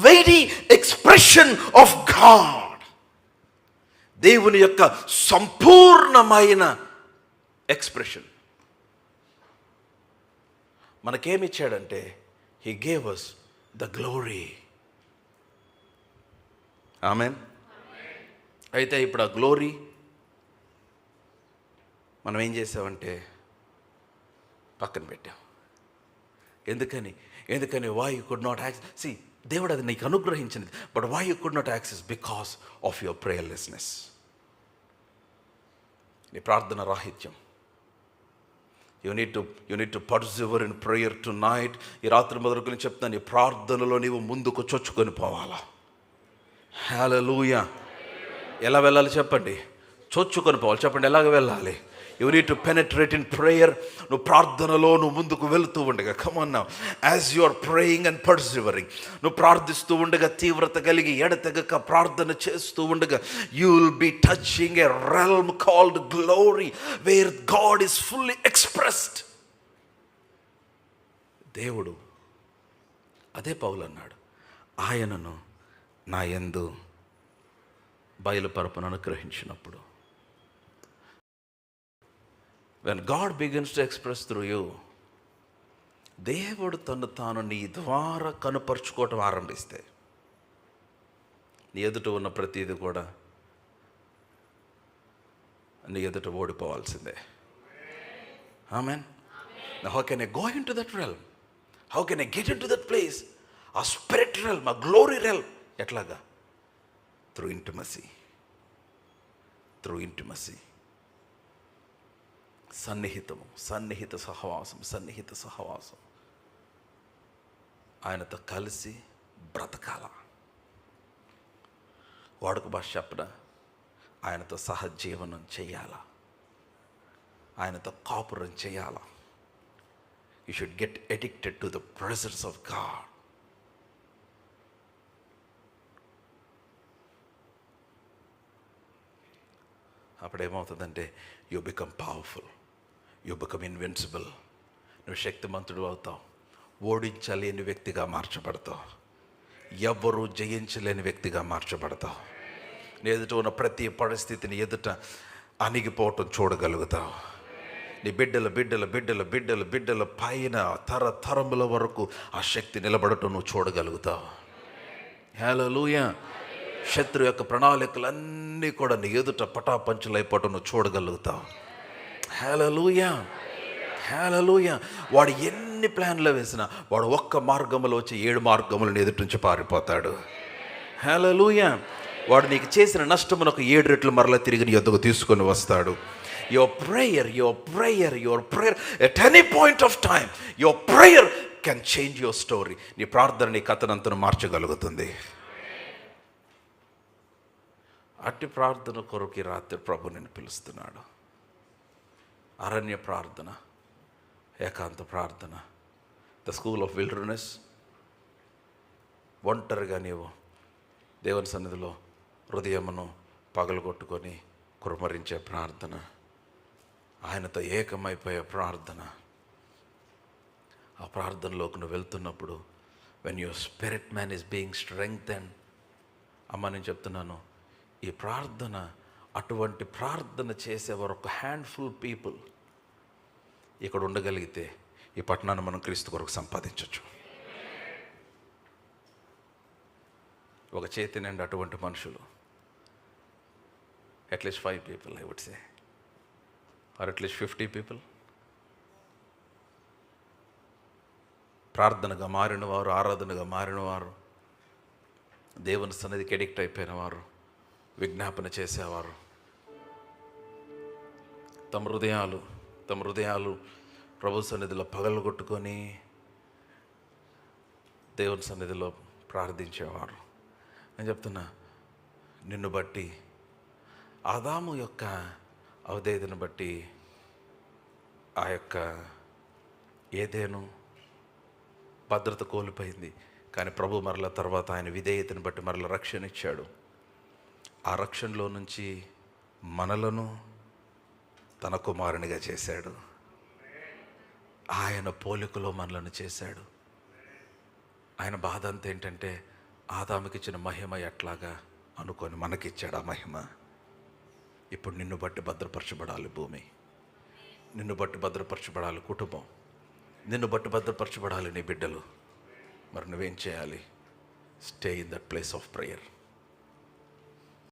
B: very expression of God, దేవుని యొక్క సంపూర్ణమైన ఎక్స్ప్రెషన్. మనకేమిచ్చాడంటే he gave us the glory. Amen. అయితే ఇప్పుడు ఆ గ్లోరీ మనం ఏం చేసామంటే పక్కన పెట్టాం. ఎందుకని why you could not access? See, దేవుడు అది నీకు అనుగ్రహించినది, but why you could not access? Because of your prayerlessness. నీ ప్రార్థన రాహిత్యం. You need to persevere in prayer tonight. ఈ రాత్రి మొదలుకొని చెప్తాను, నీ ప్రార్థనలో నీవు ముందుకు చొచ్చుకొని పోవాలా. హల్లెలూయా. ఎలా వెళ్ళాలి చెప్పండి? చొచ్చుకొని పోవాలి. చెప్పండి, ఎలాగ వెళ్ళాలి? You need to penetrate in prayer. నువ్వు ప్రార్థనలో నువ్వు ముందుకు వెళుతూ ఉండగా, come on now, as you are praying and persevering, నువ్వు ప్రార్థిస్తూ ఉండగా, తీవ్రత కలిగి ఎడతెగక ప్రార్థన చేస్తూ ఉండగా, you will be touching a realm called glory, where God is fully expressed. దేవుడు, అదే పౌలు అన్నాడు, ఆయనను నా యందు బయలుపరపును అనుగ్రహించినప్పుడు. When God begins to express through you, దేవుడు తాను నీ ద్వారా కనుపరుచుకోవటం ఆరంభిస్తే నీ ఎదుట ఉన్న ప్రతిదీ కూడా నీ ఎదుట ఓడిపోవాల్సిందే. Amen. How can I go into that realm? How can I get into that place? ఆ స్పిరిట్ రెల్మ్, ఆ గ్లోరీ రెల్మ్. ఎట్లాగా? Through intimacy. సన్నిహిత సహవాసం. ఆయనతో కలిసి బ్రతకాల. వాడుక భాష చెప్పన, ఆయనతో సహజీవనం చేయాలా, ఆయనతో కాపురం చేయాలా. You should get addicted to the presence of God. అప్పుడేమవుతుందంటే you become powerful, you become invincible. నువ్వు శక్తిమంతుడు అవుతావు, ఓడించలేని వ్యక్తిగా మార్చబడతావు, ఎవ్వరూ జయించలేని వ్యక్తిగా మార్చబడతావు. నీ ఎదుట ఉన్న ప్రతి పరిస్థితిని ఎదుట అణిగిపోవటం చూడగలుగుతావు. నీ బిడ్డల పైన తరముల వరకు ఆ శక్తి నిలబడటం నువ్వు చూడగలుగుతావు. హల్లెలూయా. శత్రు యొక్క ప్రణాళికలన్నీ కూడా నీ ఎదుట పటాపంచులైపోవటం నువ్వు చూడగలుగుతావు. హల్లెలూయా. వాడు ఎన్ని ప్లాన్లు వేసినా వాడు ఒక్క మార్గంలో వచ్చి 7 మార్గములను ఎదుటి నుంచి పారిపోతాడు. హల్లెలూయా. వాడు నీకు చేసిన నష్టమునకు 7 రెట్లు మరలా తిరిగి నీ యొద్దకు తీసుకొని వస్తాడు. Your prayer at any point of time, your prayer can change your story. నీ ప్రార్థన నీ కథనంతను మార్చగలుగుతుంది. అట్టి ప్రార్థన కొరకు రాత్రి ప్రభు నేను పిలుస్తున్నాడు. అరణ్య ప్రార్థన, ఏకాంత ప్రార్థన, ద స్కూల్ ఆఫ్ విల్డర్నెస్. ఒంటరిగా నీవు దేవుని సన్నిధిలో హృదయమును పగలగొట్టుకొని
C: కుమ్మరించే ప్రార్థన, ఆయనతో ఏకమైపోయే ప్రార్థన. ఆ ప్రార్థనలోకి నువ్వు వెళ్తున్నప్పుడు when your spirit man is being strengthened, అమ్మ నేను చెప్తున్నాను, ఈ ప్రార్థన, అటువంటి ప్రార్థన చేసేవారు ఒక హ్యాండ్ఫుల్ పీపుల్ ఇక్కడ ఉండగలిగితే ఈ పట్టణాన్ని మనం క్రీస్తు కొరకు సంపాదించవచ్చు. ఒక చేతి నిండి అటువంటి మనుషులు, at least 5 people I would say, or at least 50 people, ప్రార్థనగా మారినవారు, ఆరాధనగా మారినవారు, దేవుని సన్నిధికి ఎడిక్ట్ అయిపోయిన వారు, విజ్ఞాపన చేసేవారు, తమ హృదయాలు ప్రభు సన్నిధిలో పగలగొట్టుకొని దేవుని సన్నిధిలో ప్రార్థించేవారు. నేను చెప్తున్నా, నిన్ను బట్టి, ఆదాము యొక్క అవధేయతను బట్టి ఆ యొక్క ఏదేను భద్రత కోల్పోయింది. కానీ ప్రభు మరల తర్వాత ఆయన విధేయతను బట్టి మరల రక్షణ ఇచ్చాడు. ఆ రక్షణలో నుంచి మనలను తన కుమారునిగా చేశాడు. ఆయన పోలికలో మనలను చేశాడు. ఆయన బాధ అంతా ఏంటంటే, ఆదాముకి ఇచ్చిన మహిమ ఎట్లాగా అనుకొని మనకిచ్చాడు ఆ మహిమ. ఇప్పుడు నిన్ను బట్టి భద్రపరచబడాలి భూమి, నిన్ను బట్టి భద్రపరచబడాలి కుటుంబం, నిన్ను బట్టి భద్రపరచబడాలి నీ బిడ్డలు. మరి నువ్వేం చేయాలి? Stay in that place of prayer.